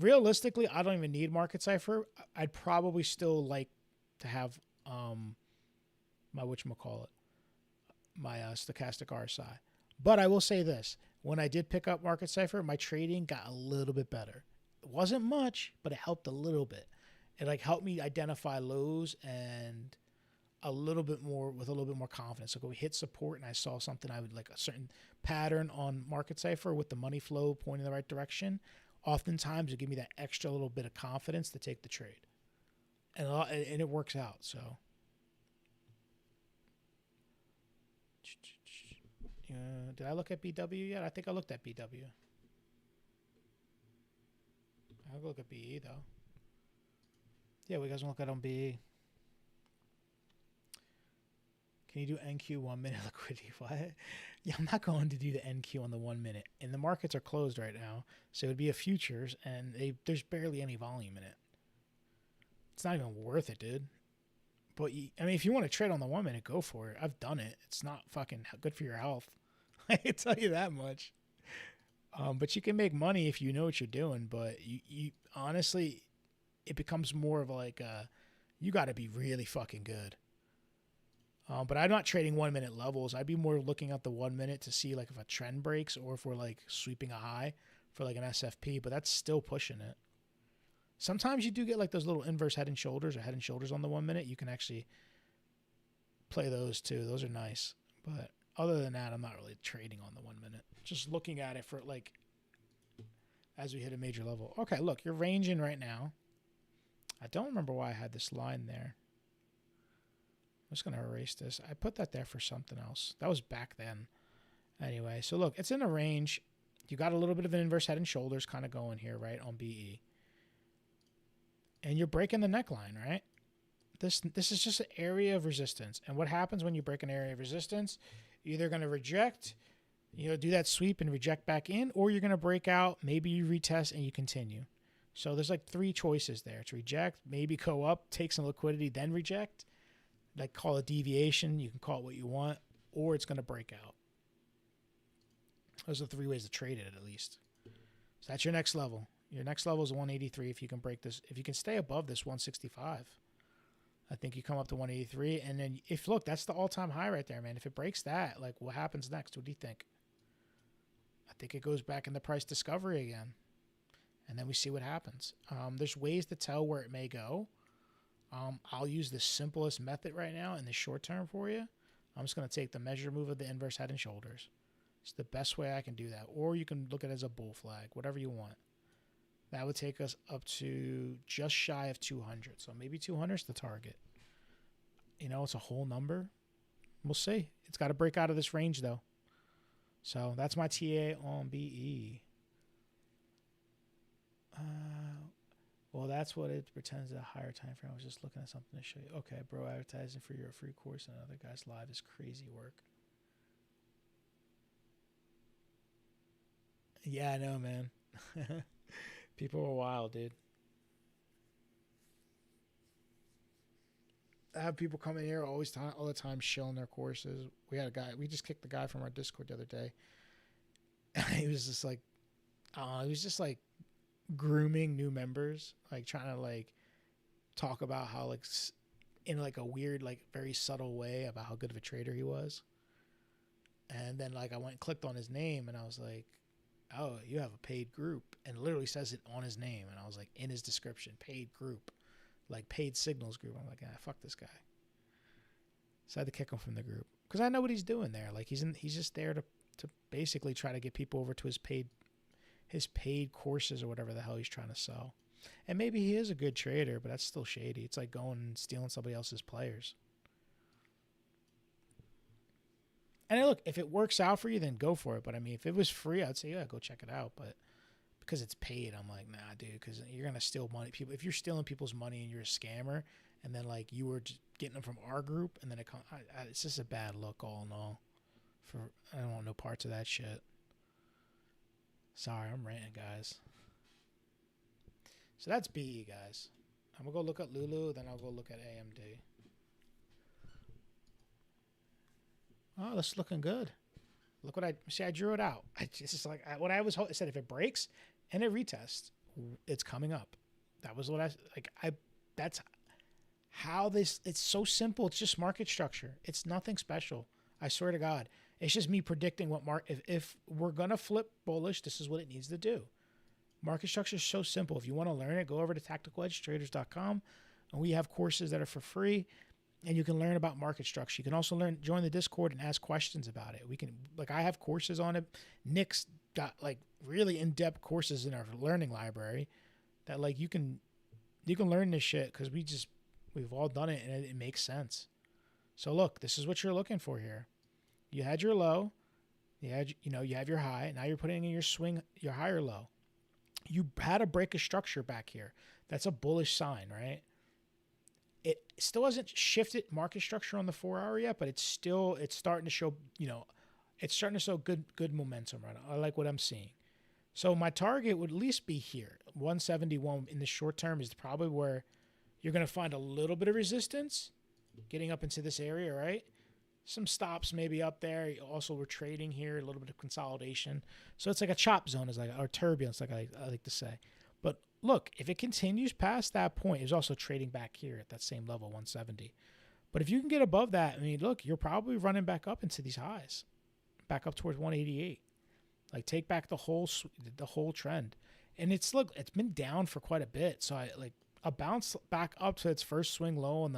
Realistically, I don't even need Market Cipher. I'd probably still like to have my Stochastic RSI. But I will say this: when I did pick up Market Cipher, my trading got a little bit better. It wasn't much, but it helped a little bit. It like helped me identify lows and a little bit more confidence. So when we hit support and I saw something, I would like a certain pattern on Market Cipher with the money flow pointing in the right direction. Oftentimes it give me that extra little bit of confidence to take the trade, and it works out. So Did I look at BW yet? I think I looked at BW. I'll look at BE though. Yeah, we guys want to look at on BE. Can you do NQ 1 minute liquidity? What? Yeah, I'm not going to do the NQ on the 1 minute. And the markets are closed right now. So it would be a futures, and there's barely any volume in it. It's not even worth it, dude. But, I mean, if you want to trade on the 1 minute, go for it. I've done it. It's not fucking good for your health. I can tell you that much. But you can make money if you know what you're doing. But you honestly, it becomes more of like you got to be really fucking good. But I'm not trading 1 minute levels. I'd be more looking at the 1 minute to see like if a trend breaks or if we're like sweeping a high for like an SFP. But that's still pushing it. Sometimes you do get like those little inverse head and shoulders or head and shoulders on the 1 minute. You can actually play those too. Those are nice. But other than that, I'm not really trading on the 1 minute. Just looking at it for like as we hit a major level. Okay, look, you're ranging right now. I don't remember why I had this line there. I'm just going to erase this. I put that there for something else. That was back then. Anyway, so look, it's in a range. You got a little bit of an inverse head and shoulders kind of going here, right, on BE. And you're breaking the neckline, right? This is just an area of resistance. And what happens when you break an area of resistance? You're either going to reject, do that sweep and reject back in, or you're going to break out, maybe you retest and you continue. So there's like 3 choices there. It's reject, maybe go up, take some liquidity, then reject. Like call it deviation. You can call it what you want, or it's going to break out. Those are 3 ways to trade it at least. So that's your next level. Your next level is 183. If you can break this, if you can stay above this 165, I think you come up to 183. And then look, that's the all-time high right there, man. If it breaks that, like what happens next? What do you think? I think it goes back in the price discovery again. And then we see what happens. There's ways to tell where it may go. I'll use the simplest method right now in the short term for you. I'm just going to take the measure move of the inverse head and shoulders. It's the best way I can do that. Or you can look at it as a bull flag, whatever you want. That would take us up to just shy of 200. So maybe 200 is the target. It's a whole number. We'll see. It's got to break out of this range, though. So that's my TA on BE. Well, that's what it pretends at a higher time frame. I was just looking at something to show you. Okay, bro, advertising for your free course and other guys live is crazy work. Yeah, I know, man. People are wild, dude. I have people come in here all the time shilling their courses. We had a guy, we just kicked the guy from our Discord the other day. He was just like grooming new members, like trying to like talk about how like in like a weird, like very subtle way about how good of a trader he was. And then like I went and clicked on his name and I was like, oh, you have a paid group, and it literally says it on his name. And I was like, in his description, paid group, like paid signals group. I'm like, fuck this guy. So I had to kick him from the group because I know what he's doing there. Like he's just there to basically try to get people over to his paid courses or whatever the hell he's trying to sell. And maybe he is a good trader, but that's still shady. It's like going and stealing somebody else's players. And look, if it works out for you, then go for it. But I mean, if it was free, I'd say, yeah, go check it out. But because it's paid, I'm like, nah, dude, because you're going to steal money. People, if you're stealing people's money and you're a scammer, and then like you were just getting them from our group, and then it's just a bad look all in all. I don't want no parts of that shit. Sorry, I'm ranting, guys. So that's BE, guys. I'm going to go look at Lulu, then I'll go look at AMD. Oh, that's looking good. Look what I drew it out. I said if it breaks and it retests, it's coming up. That was what that's how it's so simple. It's just market structure. It's nothing special. I swear to God. It's just me predicting what if we're going to flip bullish, this is what it needs to do. Market structure is so simple. If you want to learn it, go over to tacticaledgetraders.com, and we have courses that are for free, and you can learn about market structure. You can also join the Discord and ask questions about it. I have courses on it. Nick's got like really in-depth courses in our learning library that like you can learn this shit because we've all done it and it makes sense. So look, this is what you're looking for here. You had your low, You have your high. Now you're putting in your swing, your higher low. You had a break of structure back here. That's a bullish sign, right? It still hasn't shifted market structure on the 4-hour yet, but it's starting to show, it's starting to show good momentum right now. I like what I'm seeing. So my target would at least be here. 171 in the short term is probably where you're going to find a little bit of resistance getting up into this area, right? Some stops maybe up there. Also, we're trading here, a little bit of consolidation. So it's like a chop zone, or turbulence, like I like to say. But look, if it continues past that point, it's also trading back here at that same level, 170. But if you can get above that, I mean, look, you're probably running back up into these highs, back up towards 188. Like, take back the whole trend. And it's been down for quite a bit. So a bounce back up to its first swing low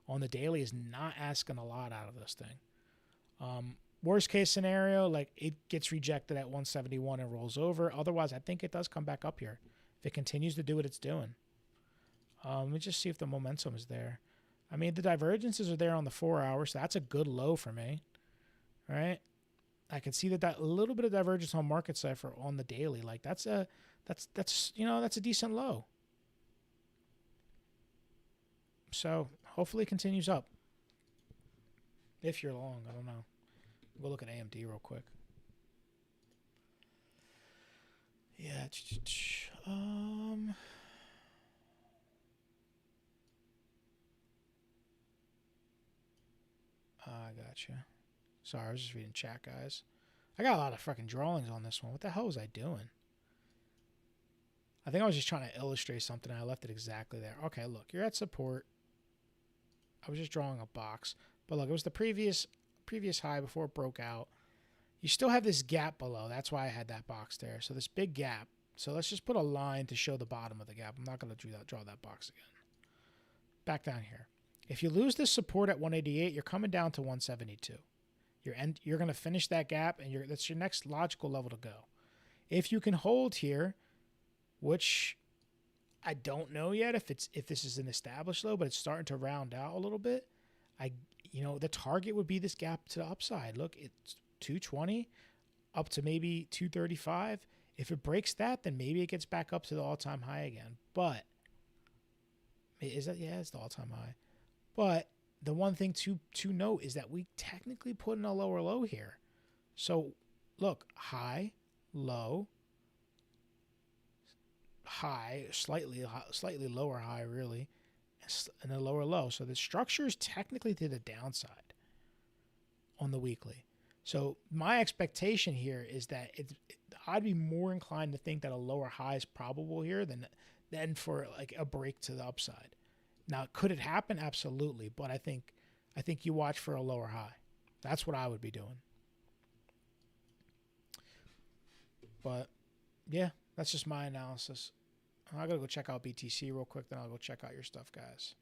on the daily is not asking a lot out of this thing. Worst case scenario, like, it gets rejected at 171 and rolls over. Otherwise, I think it does come back up here if it continues to do what it's doing. Let me just see if the momentum is there. I mean, the divergences are there on the 4 hours, so that's a good low for me. All right. I can see that little bit of divergence on market cipher on the daily. Like, that's a decent low. So hopefully it continues up. If you're long, I don't know. We'll look at AMD real quick. Yeah. I gotcha. Sorry, I was just reading chat, guys. I got a lot of fucking drawings on this one. What the hell was I doing? I think I was just trying to illustrate something. I left it exactly there. Okay, look, you're at support. I was just drawing a box. But look, it was the previous high before it broke out. You still have this gap below. That's why I had that box there. So this big gap. So let's just put a line to show the bottom of the gap. I'm not going to draw that box again. Back down here. If you lose this support at 188, you're coming down to 172. You're going to finish that gap, and that's your next logical level to go. If you can hold here, which I don't know yet if this is an established low, but it's starting to round out a little bit. The target would be this gap to the upside. Look, it's 220 up to maybe 235. If it breaks that, then maybe it gets back up to the all-time high again. But it's the all-time high. But the one thing to note is that we technically put in a lower low here. So look, high, low, high, slightly lower high, really, and a lower low. So the structure is technically to the downside on the weekly. So my expectation here is that I'd be more inclined to think that a lower high is probable here than for like a break to the upside. Now, could it happen? Absolutely. But I think you watch for a lower high. That's what I would be doing. But yeah, that's just my analysis. I gotta go check out BTC real quick, then I'll go check out your stuff, guys.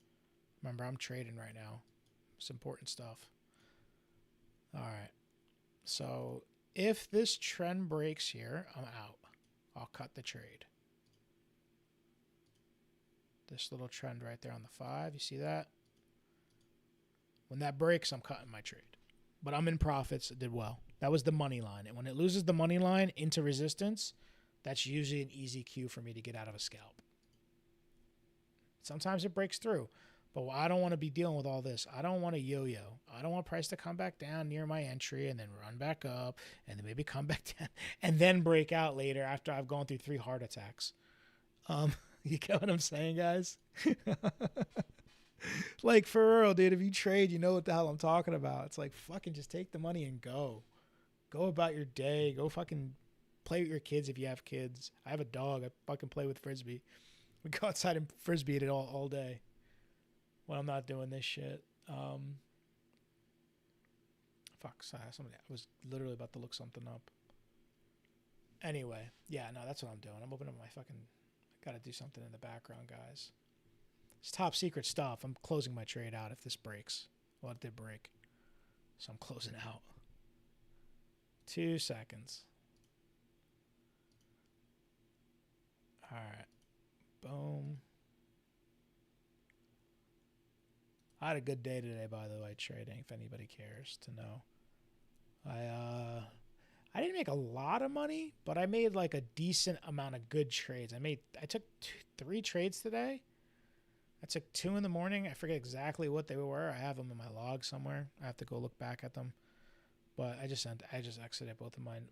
Remember, I'm trading right now. It's important stuff. All right. So if this trend breaks here, I'm out. I'll cut the trade. This little trend right there on the 5, you see that? When that breaks, I'm cutting my trade. But I'm in profits. It did well. That was the money line. And when it loses the money line into resistance, that's usually an easy cue for me to get out of a scalp. Sometimes it breaks through. But I don't want to be dealing with all this. I don't want to yo-yo. I don't want price to come back down near my entry and then run back up and then maybe come back down and then break out later after I've gone through 3 heart attacks. You get what I'm saying, guys? Like, for real, dude, if you trade, you know what the hell I'm talking about. It's like, fucking just take the money and go. Go about your day. Go fucking play with your kids if you have kids. I have a dog. I fucking play with Frisbee. We go outside and Frisbee it all day when I'm not doing this shit. Sorry, I was literally about to look something up. Anyway, yeah, no, that's what I'm doing. I'm opening up my fucking... Got to do something in the background, guys. It's top secret stuff. I'm closing my trade out if this breaks. Well, it did break. So I'm closing out. 2 seconds. All right. Boom. I had a good day today, by the way, trading, if anybody cares to know. I didn't make a lot of money, but I made like a decent amount of good trades. I took 3 trades today. I took 2 in the morning. I forget exactly what they were. I have them in my log somewhere. I have to go look back at them. But I just exited both of mine.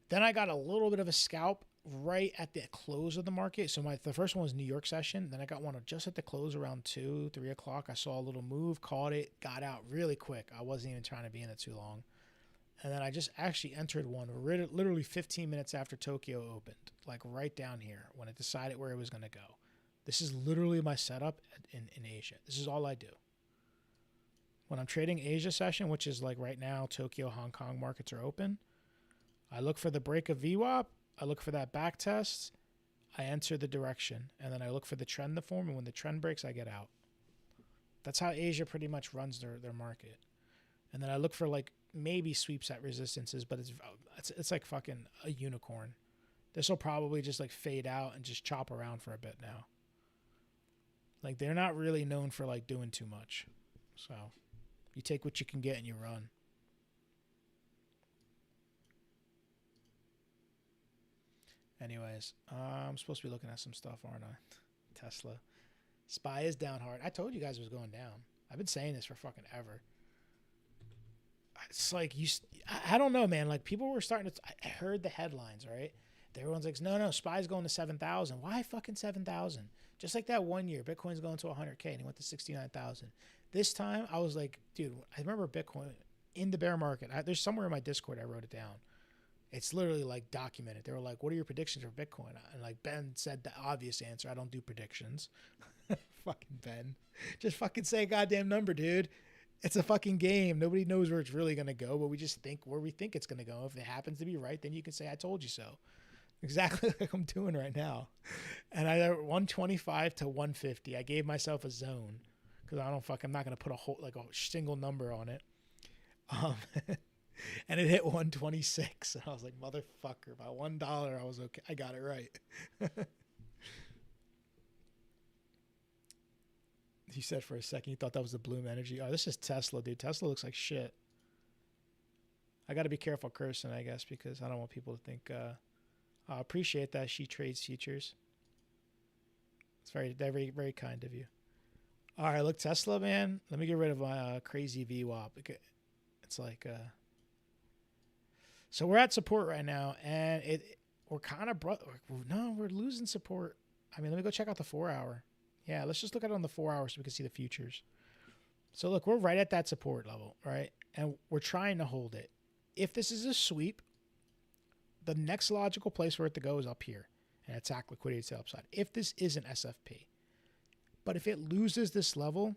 Then I got a little bit of a scalp right at the close of the market. So the first one was New York session. Then I got one just at the close around 2, 3 o'clock. I saw a little move, caught it, got out really quick. I wasn't even trying to be in it too long. And then I just actually entered one literally 15 minutes after Tokyo opened, like right down here when it decided where it was going to go. This is literally my setup in Asia. This is all I do. When I'm trading Asia session, which is like right now, Tokyo, Hong Kong markets are open. I look for the break of VWAP. I look for that back test. I enter the direction. And then I look for the trend to form. And when the trend breaks, I get out. That's how Asia pretty much runs their market. And then I look for like maybe sweeps at resistances, but it's like fucking a unicorn. This will probably just like fade out and just chop around for a bit now. Like they're not really known for like doing too much. So you take what you can get and you run. Anyways, I'm supposed to be looking at some stuff, aren't I? Tesla. SPY is down hard. I told you guys it was going down. I've been saying this for fucking ever. It's like I don't know, man. Like people were starting to. I heard the headlines, right? Everyone's like, no, SPY's going to 7,000. Why fucking 7,000? Just like that one year, Bitcoin's going to 100K and it went to 69,000. This time, I was like, dude, I remember Bitcoin in the bear market. There's somewhere in my Discord I wrote it down. It's literally like documented. They were like, what are your predictions for Bitcoin? And like Ben said the obvious answer. I don't do predictions. Fucking Ben. Just fucking say a goddamn number, dude. It's a fucking game. Nobody knows where it's really going to go, but we just think where we think it's going to go. If it happens to be right, then you can say, I told you so. Exactly like I'm doing right now. And I 125 to 150. I gave myself a zone because I'm not going to put a a single number on it. And it hit 126. And I was like, motherfucker, by $1, I was okay. I got it right. He said for a second he thought that was the Bloom Energy. Oh, this is Tesla, dude. Tesla looks like shit. I got to be careful cursing, I guess, because I don't want people to think. I appreciate that she trades futures. It's very, very kind of you. All right, look, Tesla, man. Let me get rid of my crazy VWAP. It's like, so we're at support right now, and we're kind of we're losing support. I mean, let me go check out the 4-hour. Yeah, let's just look at it on the 4-hour so we can see the futures. So look, we're right at that support level, right? And we're trying to hold it. If this is a sweep, the next logical place for it to go is up here and attack liquidity to the upside. If this is an SFP. But if it loses this level,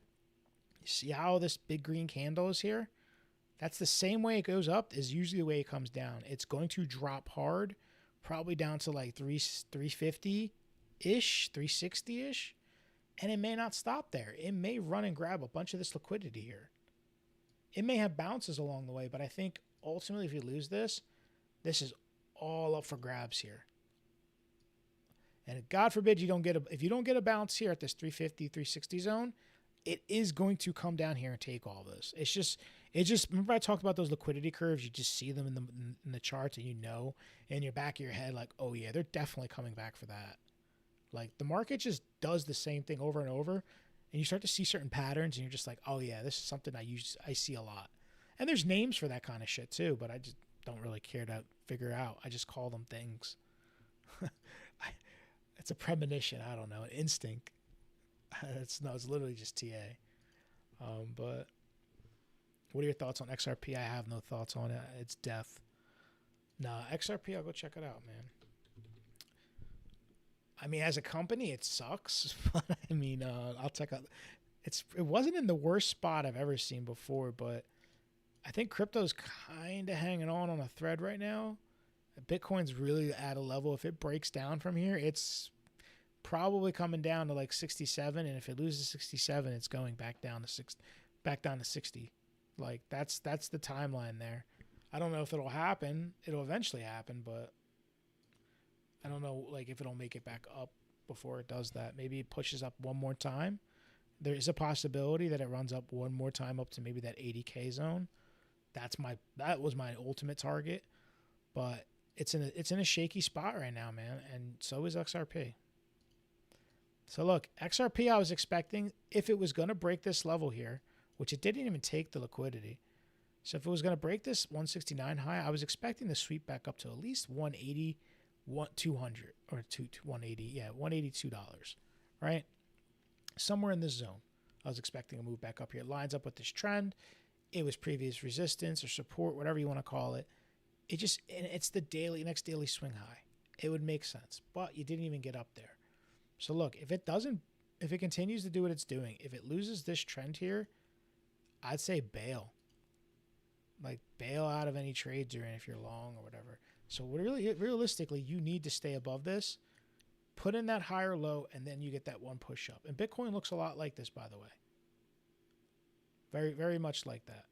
you see how this big green candle is here? That's the same way it goes up is usually the way it comes down. It's going to drop hard, probably down to like 350-ish, 360-ish. And it may not stop there. It may run and grab a bunch of this liquidity here. It may have bounces along the way, but I think ultimately if you lose this, this is all up for grabs here. And God forbid if you don't get a bounce here at this 350, 360 zone, it is going to come down here and take all this. It's just remember I talked about those liquidity curves, you just see them in the charts and you know in your back of your head like, oh yeah, they're definitely coming back for that. Like the market just does the same thing over and over, and you start to see certain patterns, and you're just like, oh yeah, this is something I see a lot. And there's names for that kind of shit too, but I just don't really care to figure out. I just call them things. It's a premonition. I don't know, an instinct. It's literally just TA. But what are your thoughts on XRP? I have no thoughts on it. It's death. Nah, XRP, I'll go check it out, man. I mean, as a company, it sucks. But I mean, I'll check out. It wasn't in the worst spot I've ever seen before, but I think crypto's kind of hanging on a thread right now. Bitcoin's really at a level. If it breaks down from here, it's probably coming down to like 67, and if it loses 67, it's going back down to 60. Like that's the timeline there. I don't know if it'll happen. It'll eventually happen, but I don't know like if it'll make it back up before it does that. Maybe it pushes up one more time. There is a possibility that it runs up one more time up to maybe that 80K zone. that was my ultimate target, but it's in a shaky spot right now, man, and so is XRP. So look, XRP, I was expecting if it was going to break this level here, which it didn't even take the liquidity. So if it was going to break this 169 high, I was expecting to sweep back up to at least 180, 200 or 180, yeah, $182, right? Somewhere in this zone. I was expecting a move back up here. It lines up with this trend. It was previous resistance or support, whatever you want to call it. It's the next daily swing high. It would make sense, but you didn't even get up there. So look, if it continues to do what it's doing, if it loses this trend here, I'd say bail. Like bail out of any trades you're in if you're long or whatever. So realistically, you need to stay above this, put in that higher low, and then you get that one push up. And Bitcoin looks a lot like this, by the way. Very, very much like that.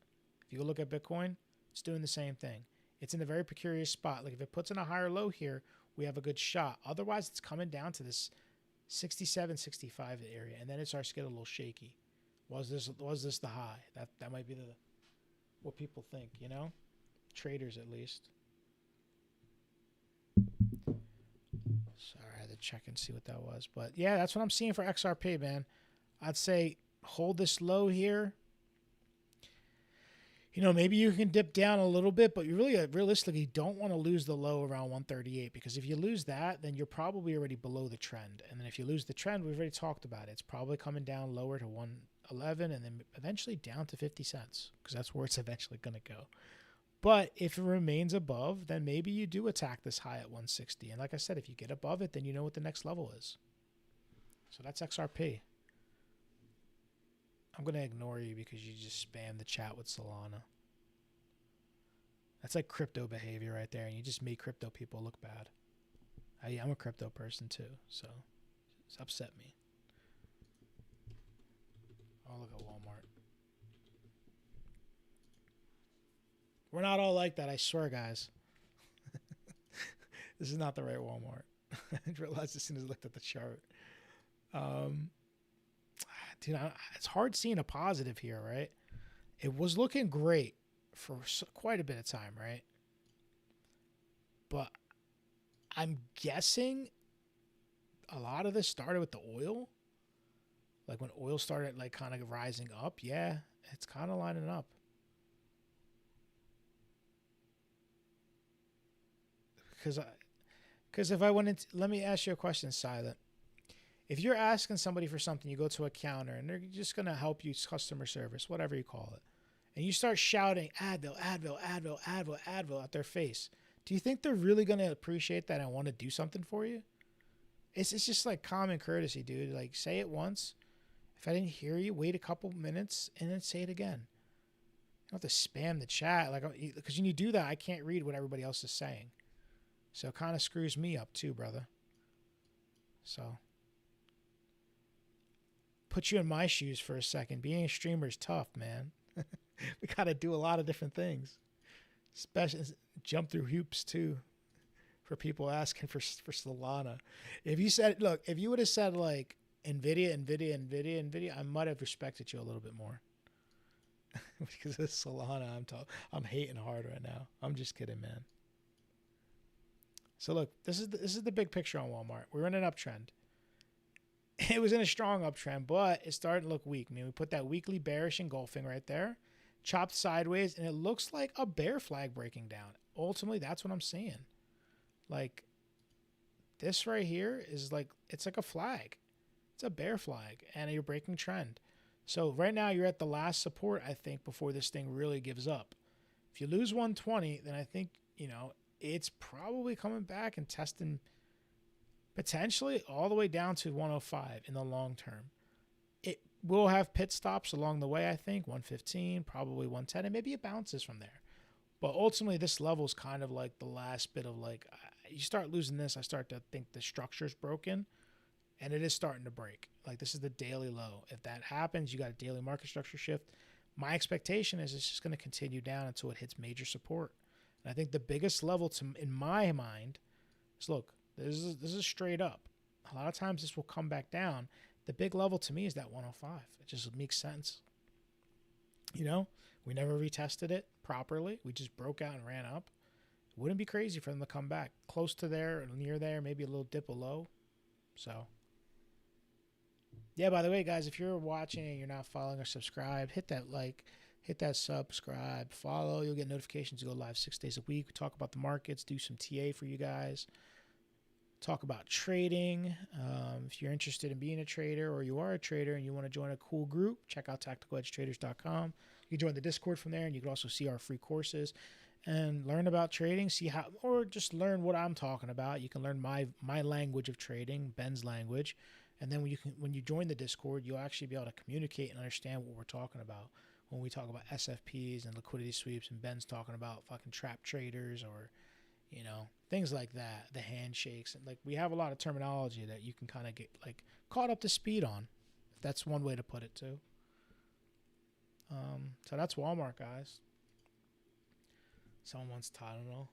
If you look at Bitcoin, it's doing the same thing. It's in a very precarious spot. Like if it puts in a higher low here, we have a good shot. Otherwise, it's coming down to this 67, 65 area, and then it starts to get a little shaky. Was this the high? That might be what people think, you know? Traders, at least. Sorry, I had to check and see what that was. But yeah, that's what I'm seeing for XRP, man. I'd say hold this low here. You know, maybe you can dip down a little bit, but you realistically don't want to lose the low around 138, because if you lose that, then you're probably already below the trend. And then if you lose the trend, we've already talked about it. It's probably coming down lower to 111 and then eventually down to 50 cents, because that's where it's eventually going to go. But if it remains above, then maybe you do attack this high at 160. And like I said, if you get above it, then you know what the next level is. So that's XRP. I'm going to ignore you because you just spam the chat with Solana. That's like crypto behavior right there. And you just made crypto people look bad. I'm a crypto person too. So it's upset me. Oh, look at Walmart. We're not all like that, I swear, guys. This is not the right Walmart. I realized as soon as I looked at the chart. Dude, it's hard seeing a positive here, right? It was looking great for quite a bit of time, right? But I'm guessing a lot of this started with the oil. Like when oil started like kind of rising up, yeah, it's kind of lining up. Because if I went into, let me ask you a question, Silent. If you're asking somebody for something, you go to a counter and they're just going to help you, customer service, whatever you call it, and you start shouting Advil, Advil, Advil, Advil, Advil at their face, do you think they're really going to appreciate that and want to do something for you? It's just like common courtesy, dude. Like say it once. If I didn't hear you, wait a couple minutes and then say it again. You don't have to spam the chat, like, because when you do that, I can't read what everybody else is saying. So it kind of screws me up too, brother. So put you in my shoes for a second. Being a streamer is tough, man. We got to do a lot of different things. Especially jump through hoops too for people asking for Solana. If you said, look, if you would have said like Nvidia, I might have respected you a little bit more. Because of Solana, I'm hating hard right now. I'm just kidding, man. So look, this is the big picture on Walmart. We're in an uptrend. It was in a strong uptrend, but it started to look weak. I mean, we put that weekly bearish engulfing right there, chopped sideways, and it looks like a bear flag breaking down. Ultimately, that's what I'm seeing. Like this right here is like, it's like a flag. It's a bear flag, and you're breaking trend. So right now you're at the last support, I think, before this thing really gives up. If you lose 120, then I think, you know, it's probably coming back and testing potentially all the way down to 105 in the long term. It will have pit stops along the way, I think, 115, probably 110, and maybe it bounces from there. But ultimately, this level is kind of like the last bit of like, you start losing this, I start to think the structure's broken, and it is starting to break. Like this is the daily low. If that happens, you got a daily market structure shift. My expectation is it's just going to continue down until it hits major support. And I think the biggest level in my mind is, look, this is straight up. A lot of times this will come back down. The big level to me is that 105. It just makes sense. You know, we never retested it. properly, we just broke out and ran up, it wouldn't be crazy for them to come back close to there or near there, maybe a little dip below. So, yeah, by the way, guys, if you're watching and you're not following or subscribed, hit that like, hit that subscribe, follow. You'll get notifications. We go live 6 days a week. We talk about the markets, do some TA for you guys, talk about trading. If you're interested in being a trader or you are a trader and you want to join a cool group, check out tacticaledgetraders.com. You can join the Discord from there, and you can also see our free courses and learn about trading, see how, or just learn what I'm talking about. You can learn my language of trading, Ben's language, and then when you join the Discord, you'll actually be able to communicate and understand what we're talking about when we talk about SFPs and liquidity sweeps, and Ben's talking about fucking trap traders or, you know, things like that, the handshakes. And like, we have a lot of terminology that you can kind of get like caught up to speed on, if that's one way to put it too. So that's Walmart, guys. Someone wants Tylenol.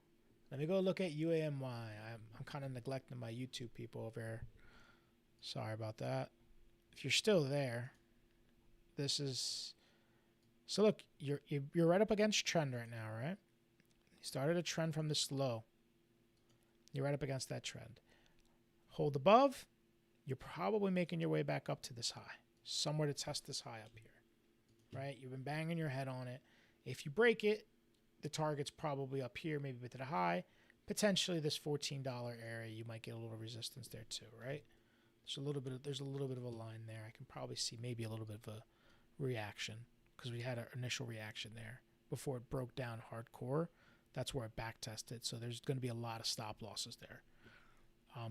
Let me go look at UAMY. I'm kind of neglecting my YouTube people over here. Sorry about that. If you're still there, this is, so look, you're right up against trend right now, right? You started a trend from this low. You're right up against that trend. Hold above, you're probably making your way back up to this high, somewhere to test this high up here, right? You've been banging your head on it. If you break it, the target's probably up here, maybe to the high. Potentially this $14 area, you might get a little resistance there too, right? There's a little bit of a line there. I can probably see maybe a little bit of a reaction because we had an initial reaction there before it broke down hardcore. That's where it back tested. So there's going to be a lot of stop losses there.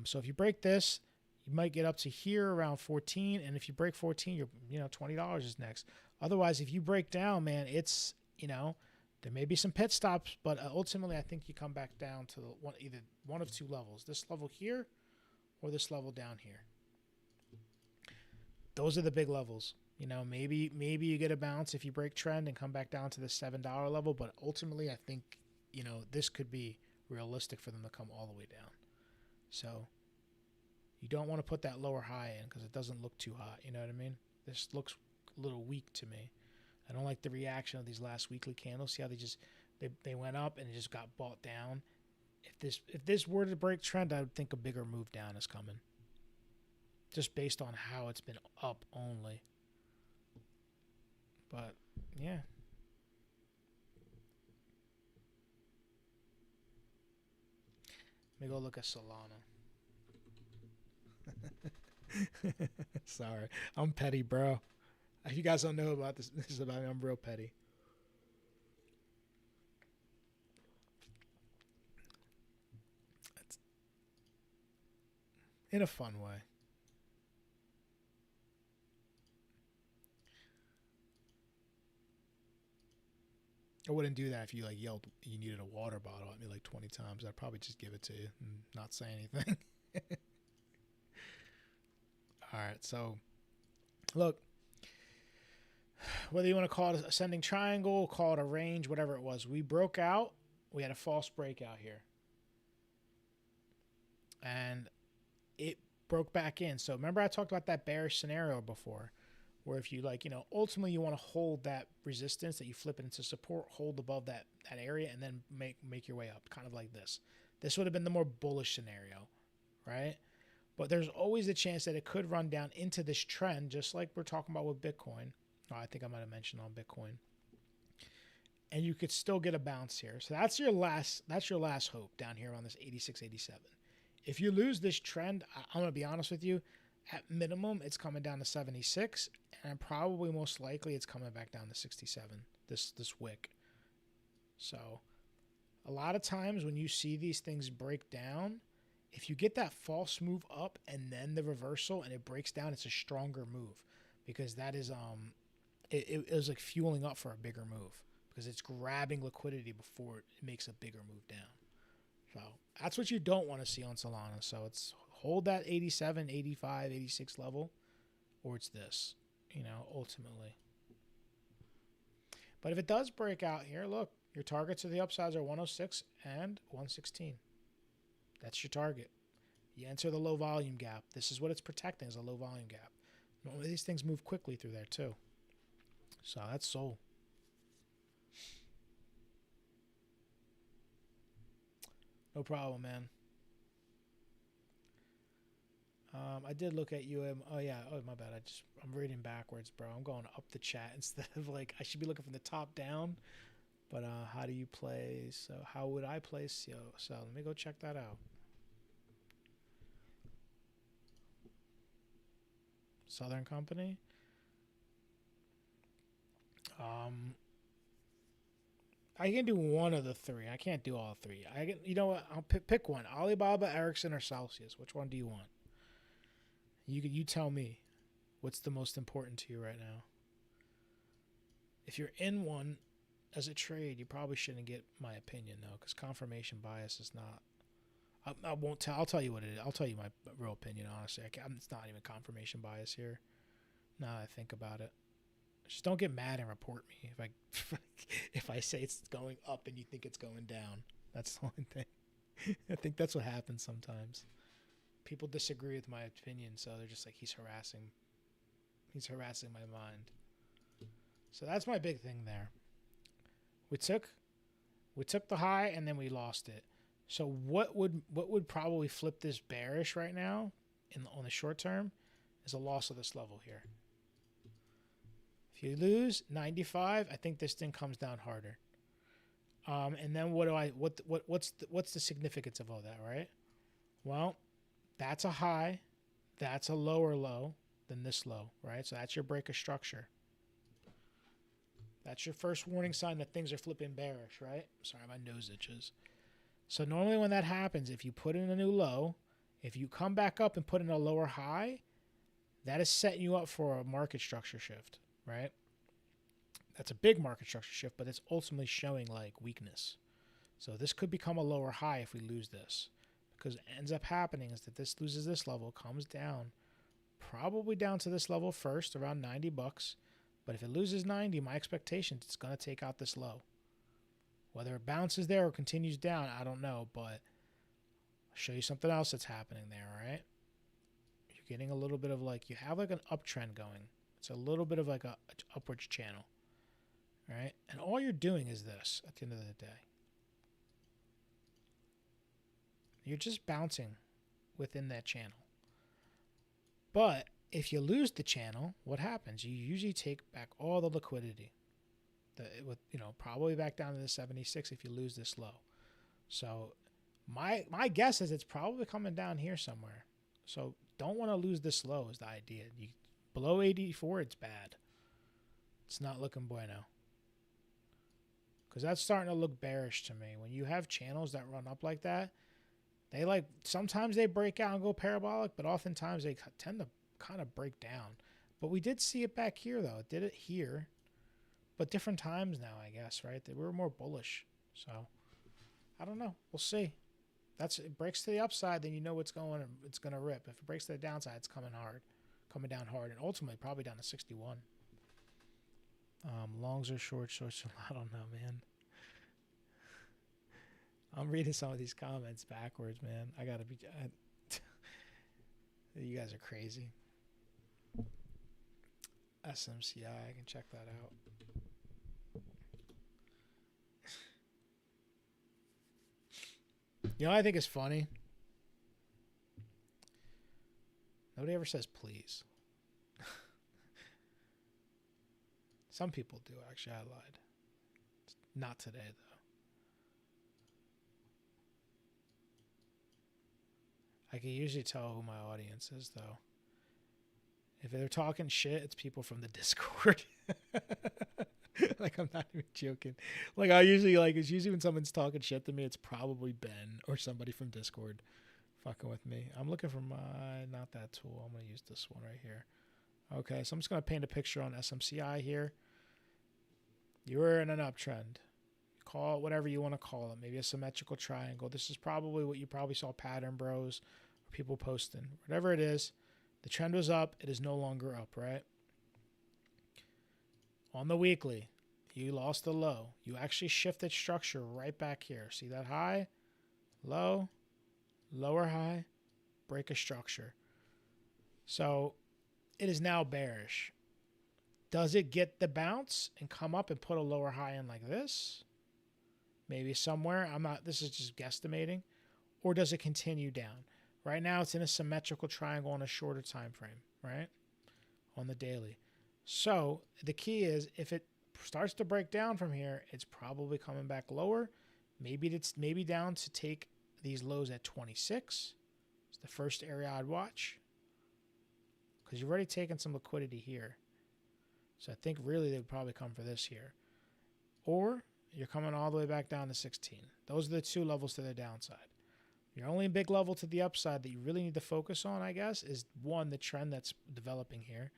So if you break this, you might get up to here around 14. And if you break 14, you're, $20 is next. Otherwise, if you break down, man, it's, there may be some pit stops, but ultimately I think you come back down to either one of two levels, this level here or this level down here. Those are the big levels. Maybe you get a bounce if you break trend and come back down to the $7 level, but ultimately I think, this could be realistic for them to come all the way down. So you don't want to put that lower high in because it doesn't look too hot. You know what I mean? This looks a little weak to me. I don't like the reaction of these last weekly candles. See how they went up and it just got bought down. If this were to break trend, I would think a bigger move down is coming. Just based on how it's been up only. But yeah. Let me go look at Solana. Sorry. I'm petty, bro. If you guys don't know about this is about me. I'm real petty. It's in a fun way. I wouldn't do that if you yelled you needed a water bottle at me 20 times. I'd probably just give it to you and not say anything. All right, so look, whether you want to call it an ascending triangle, call it a range, whatever it was, we broke out. We had a false breakout here. And it broke back in. So remember I talked about that bearish scenario before, where if you ultimately you want to hold that resistance, that you flip it into support, hold above that area, and then make your way up, kind of like this. This would have been the more bullish scenario, right? But there's always a chance that it could run down into this trend, just like we're talking about with Bitcoin. Oh, I think I might have mentioned on Bitcoin. And you could still get a bounce here. So that's your last hope down here on this 86, 87. If you lose this trend, I'm going to be honest with you, at minimum, it's coming down to 76, and probably most likely it's coming back down to 67, this wick. So a lot of times when you see these things break down, if you get that false move up and then the reversal and it breaks down, it's a stronger move because that is it was like fueling up for a bigger move because it's grabbing liquidity before it makes a bigger move down. So that's what you don't want to see on Solana. So it's hold that 87, 85, 86 level, or it's this, ultimately. But if it does break out here, look, your targets to the upsides are 106 and 116. That's your target. You enter the low volume gap. This is what it's protecting, is a low volume gap. Normally these things move quickly through there too. So that's SOL. No problem, man. I did look at Oh yeah. Oh my bad. I'm reading backwards, bro. I'm going up the chat instead of like I should be looking from the top down. But how do you play? So how would I play? So let me go check that out. Southern Company. I can do one of the three. I can't do all three. I can. You know what? I'll pick one. Alibaba, Ericsson, or Celsius. Which one do you want? You tell me. What's the most important to you right now? If you're in one as a trade, you probably shouldn't get my opinion though, because confirmation bias is not. I won't tell. I'll tell you what it is. I'll tell you my real opinion. Honestly, it's not even confirmation bias here. Now that I think about it, just don't get mad and report me if I if I say it's going up and you think it's going down. That's the only thing. I think that's what happens sometimes. People disagree with my opinion, so they're just like, he's harassing my mind. So that's my big thing there. We took the high and then we lost it. So what would probably flip this bearish right now on the short term is a loss of this level here. If you lose 95, I think this thing comes down harder. And then what's the significance of all that, right? Well, that's a high, that's a lower low than this low, right? So that's your break of structure. That's your first warning sign that things are flipping bearish, right? Sorry, my nose itches. So normally when that happens, if you put in a new low, if you come back up and put in a lower high, that is setting you up for a market structure shift, right? That's a big market structure shift, but it's ultimately showing like weakness. So this could become a lower high if we lose this. Because what ends up happening is that this loses this level, comes down, probably down to this level first, around 90 bucks. But if it loses 90, my expectation is it's going to take out this low. Whether it bounces there or continues down, I don't know. But I'll show you something else that's happening there, right? You're getting a little bit of like, you have like an uptrend going. It's a little bit of like a upwards channel, right? And all you're doing is this at the end of the day. You're just bouncing within that channel. But if you lose the channel, what happens? You usually take back all the liquidity. Probably back down to the 76 if you lose this low. So my guess is it's probably coming down here somewhere. So don't want to lose this low is the idea. Below 84, it's bad. It's not looking bueno. Because that's starting to look bearish to me. When you have channels that run up like that, sometimes they break out and go parabolic, but oftentimes they tend to kind of break down. But we did see it back here, though. It did it here, but different times now, I guess, right? They were more bullish. So I don't know. We'll see. It breaks to the upside, then you know it's going to rip. If it breaks to the downside, it's coming down hard, and ultimately probably down to 61. Longs or shorts, I don't know, man. I'm reading some of these comments backwards, man. You guys are crazy. SMCI, I can check that out. You know what I think is funny? Nobody ever says please. Some people do, actually. I lied. Not today, though. I can usually tell who my audience is, though. If they're talking shit, it's people from the Discord. Like, I'm not even joking. Like, it's usually when someone's talking shit to me, it's probably Ben or somebody from Discord fucking with me. I'm looking for not that tool. I'm going to use this one right here. Okay, so I'm just going to paint a picture on SMCI here. You were in an uptrend. Call it whatever you want to call it. Maybe a symmetrical triangle. This is probably what you probably saw Pattern Bros or people posting. Whatever it is, the trend was up. It is no longer up, right? On the weekly, you lost the low. You actually shifted structure right back here. See that high, low, lower high, break a structure. So it is now bearish. Does it get the bounce and come up and put a lower high in like this? Maybe somewhere. This is just guesstimating. or does it continue down? Right now it's in a symmetrical triangle on a shorter time frame, right? On the daily. So the key is if it starts to break down from here, it's probably coming back lower. Maybe it's down to take these lows at 26. It's the first area I'd watch because you've already taken some liquidity here. So I think really they would probably come for this here. Or you're coming all the way back down to 16. Those are the two levels to the downside. Your only big level to the upside that you really need to focus on, I guess, is one, the trend that's developing here.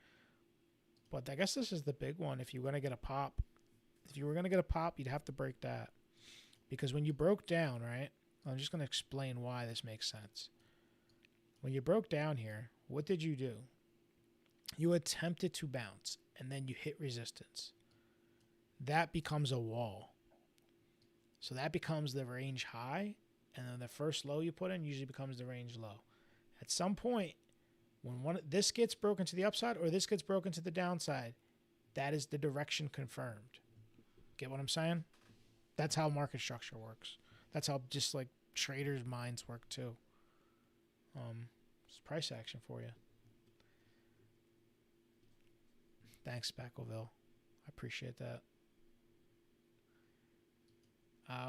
But I guess this is the big one. If you're going to get a pop, you'd have to break that. Because when you broke down, right, I'm just going to explain why this makes sense. When you broke down here, what did you do? You attempted to bounce, and then you hit resistance. That becomes a wall. So that becomes the range high, and then the first low you put in usually becomes the range low. At some point, when this gets broken to the upside or this gets broken to the downside, that is the direction confirmed. Get what I'm saying? That's how market structure works. That's how just like traders' minds work too. It's price action for you. Thanks, Spackleville. I appreciate that.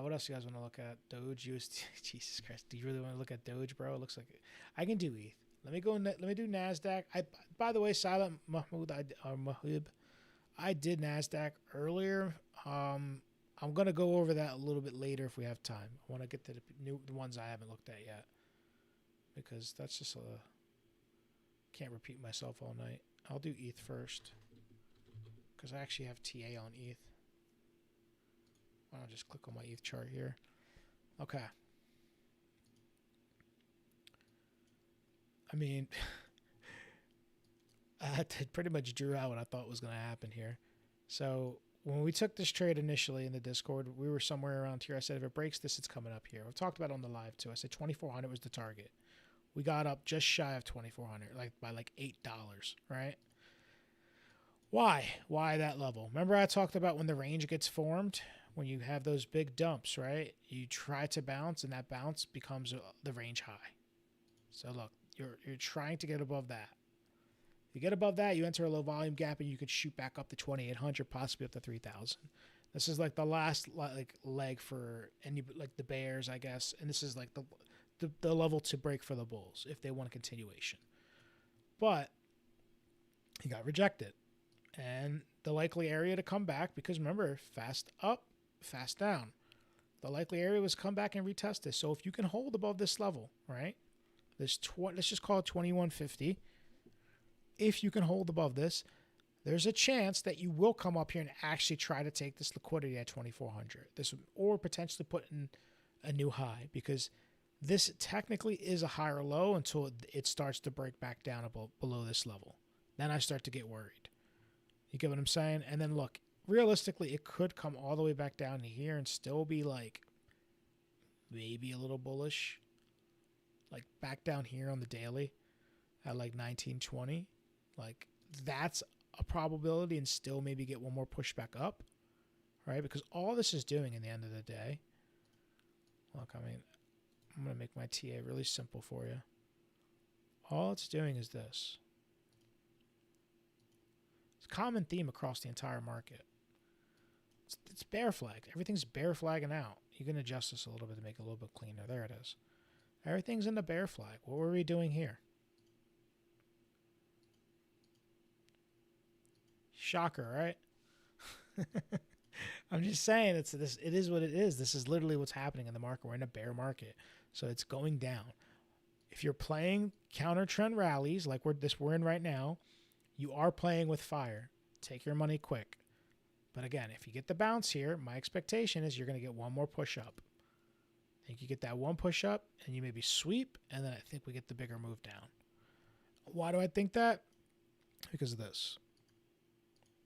What else you guys want to look at? Doge, USD. Jesus Christ. Do you really want to look at Doge, bro? It looks like I can do ETH. Let me do NASDAQ. By the way, Silent Mahmoud, I did NASDAQ earlier. I'm going to go over that a little bit later if we have time. I want to get to the ones I haven't looked at yet. Because that's just can't repeat myself all night. I'll do ETH first. Because I actually have TA on ETH. I'll just click on my ETH chart here. Okay. I mean, I pretty much drew out what I thought was going to happen here. So when we took this trade initially in the Discord, we were somewhere around here. I said, if it breaks this, it's coming up here. I've talked about it on the live too. I said 2,400 was the target. We got up just shy of 2,400, by $8, right? Why that level? Remember I talked about when the range gets formed, when you have those big dumps, right? You try to bounce, and that bounce becomes the range high. So look, you're trying to get above that. If you get above that, you enter a low volume gap, and you could shoot back up to 2,800, possibly up to 3,000. This is like the last leg for any the bears, I guess, and this is like the level to break for the bulls if they want a continuation. But he got rejected. And the likely area to come back, because remember, fast up, fast down. The likely area was come back and retest this. So if you can hold above this level, right? Let's just call it 2150. If you can hold above this, there's a chance that you will come up here and actually try to take this liquidity at 2,400. Or potentially put in a new high, because this technically is a higher low until it starts to break back down below this level. Then I start to get worried. You get what I'm saying? And then look, realistically, it could come all the way back down to here and still be maybe a little bullish. Back down here on the daily at 1920. That's a probability, and still maybe get one more push back up, right? Because all this is doing in the end of the day, look, I mean, I'm going to make my TA really simple for you. All it's doing is this. Common theme across the entire market. It's bear flagged. Everything's bear flagging out. You can adjust this a little bit to make it a little bit cleaner. There it is. Everything's in the bear flag. What were we doing here? Shocker, right? I'm just saying it is what it is. This is literally what's happening in the market. We're in a bear market. So it's going down. If you're playing counter trend rallies like we're in right now, you are playing with fire. Take your money quick. But again, if you get the bounce here, my expectation is you're going to get one more push up. I think you get that one push up, and you maybe sweep, and then I think we get the bigger move down. Why do I think that? Because of this.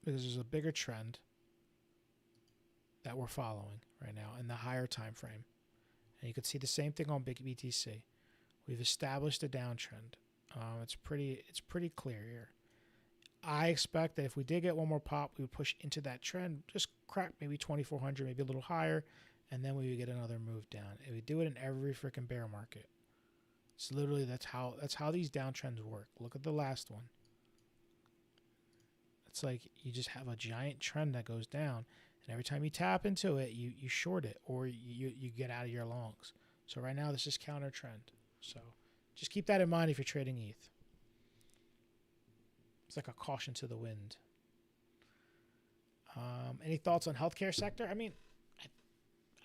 Because there's a bigger trend that we're following right now in the higher time frame. And you can see the same thing on Big BTC. We've established a downtrend. It's pretty clear here. I expect that if we did get one more pop, we would push into that trend, just crack maybe 2,400, maybe a little higher, and then we would get another move down. It would do it in every freaking bear market. It's literally that's how these downtrends work. Look at the last one. It's like you just have a giant trend that goes down, and every time you tap into it, you short it or you get out of your longs. So right now this is counter trend. So just keep that in mind if you're trading ETH. It's like a caution to the wind. Any thoughts on healthcare sector? I mean,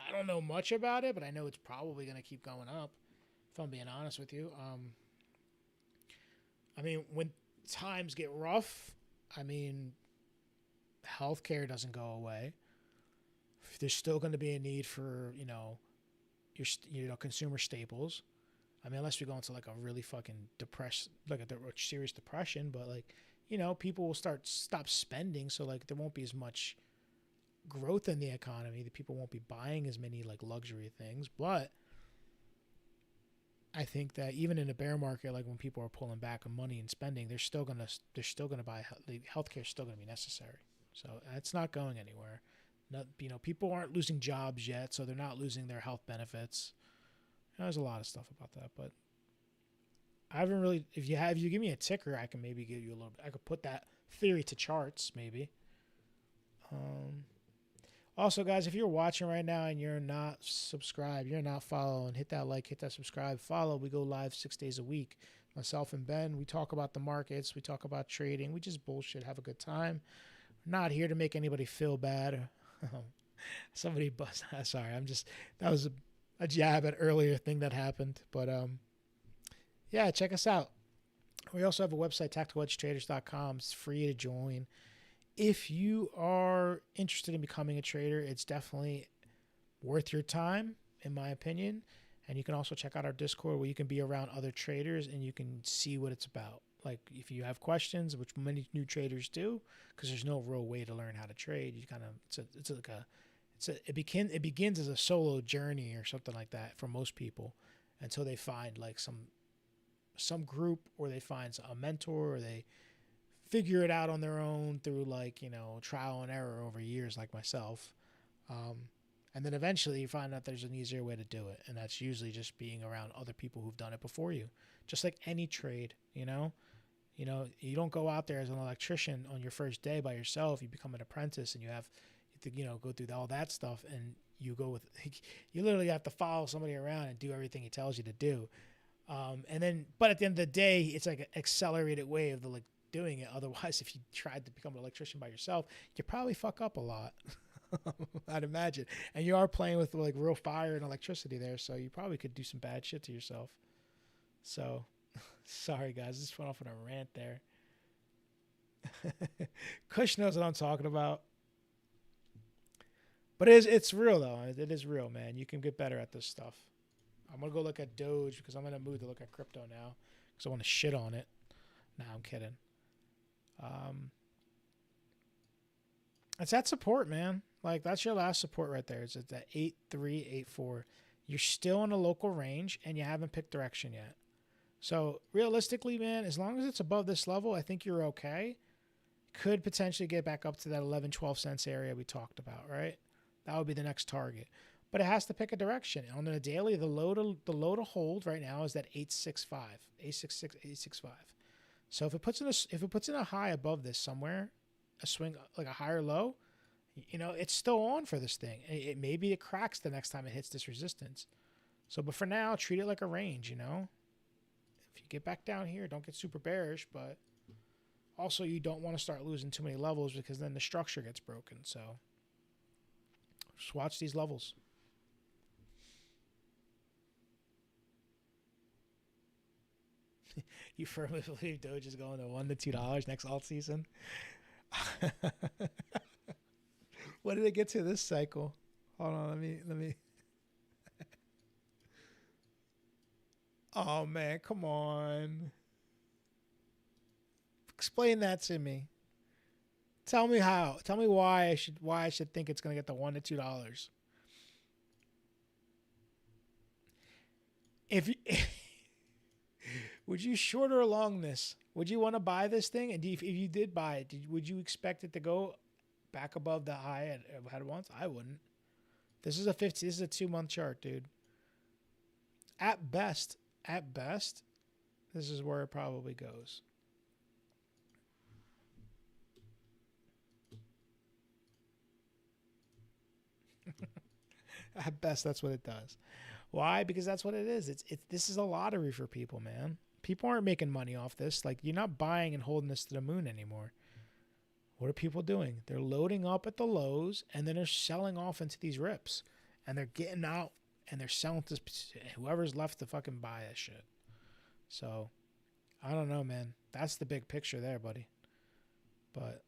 I don't know much about it, but I know it's probably going to keep going up, if I'm being honest with you. I mean, when times get rough, I mean, healthcare doesn't go away. There's still going to be a need for, your consumer staples. I mean, unless we go into like a really fucking serious depression, but like, people will stop spending. So like there won't be as much growth in the economy. The people won't be buying as many like luxury things. But I think that even in a bear market, like when people are pulling back on money and spending, they're still gonna buy. Healthcare is still gonna be necessary. So it's not going anywhere. People aren't losing jobs yet, so they're not losing their health benefits. There's a lot of stuff about that, but I haven't really. If you give me a ticker, I can maybe give you a little bit. I could put that theory to charts, maybe. Also, guys, if you're watching right now and you're not subscribed, you're not following, hit that like, hit that subscribe, follow. We go live 6 days a week. Myself and Ben, we talk about the markets, we talk about trading, we just bullshit, have a good time. We're not here to make anybody feel bad. Somebody bust. Sorry, that was a jab at earlier thing that happened, but yeah, check us out. We also have a website, tacticalhedgetraders.com. It's free to join. If you are interested in becoming a trader, it's definitely worth your time, in my opinion. And you can also check out our Discord where you can be around other traders and you can see what it's about. Like if you have questions, which many new traders do, because there's no real way to learn how to trade. You kind of it begins as a solo journey or something like that for most people, until they find like some group, or they find a mentor, or they figure it out on their own through like, trial and error over years, like myself. And then eventually you find out there's an easier way to do it. And that's usually just being around other people who've done it before you. Just like any trade, you don't go out there as an electrician on your first day by yourself. You become an apprentice and you have to, go through all that stuff. And you literally have to follow somebody around and do everything he tells you to do. But at the end of the day, it's like an accelerated way of doing it. Otherwise, if you tried to become an electrician by yourself, you'd probably fuck up a lot. I'd imagine. And you are playing with like real fire and electricity there, so you probably could do some bad shit to yourself. So, sorry guys, just went off on a rant there. Kush knows what I'm talking about. But it's real though. It is real, man. You can get better at this stuff. I'm going to go look at Doge because I'm in a mood to look at crypto now because I want to shit on it. Nah, I'm kidding. It's that support, man. Like, that's your last support right there. It's at that 8.384. You're still in a local range, and you haven't picked direction yet. So, realistically, man, as long as it's above this level, I think you're okay. Could potentially get back up to that 11, 12 cents area we talked about, right? That would be the next target. But it has to pick a direction. On the daily, the low to hold right now is that 865, 865. So if it puts in a high above this somewhere, a swing like a higher low, it's still on for this thing. Maybe it cracks the next time it hits this resistance. So, but for now, treat it like a range. If you get back down here, don't get super bearish, but also you don't want to start losing too many levels because then the structure gets broken. So just watch these levels. You firmly believe Doge is going to $1 to $2 next alt season? What did it get to this cycle? Hold on, let me. Oh man, come on. Explain that to me. Tell me how. Tell me why I should think it's going to get to $1 to $2. If you would you short or long this? Would you want to buy this thing? And if you did buy it, would you expect it to go back above the high it had once? I wouldn't. This is a 50. This is a 2-month chart, dude. At best, this is where it probably goes. At best, that's what it does. Why? Because that's what it is. This is a lottery for people, man. People aren't making money off this. Like, you're not buying and holding this to the moon anymore. What are people doing? They're loading up at the lows, and then they're selling off into these rips. And they're getting out, and they're selling to whoever's left to fucking buy that shit. So, I don't know, man. That's the big picture there, buddy. But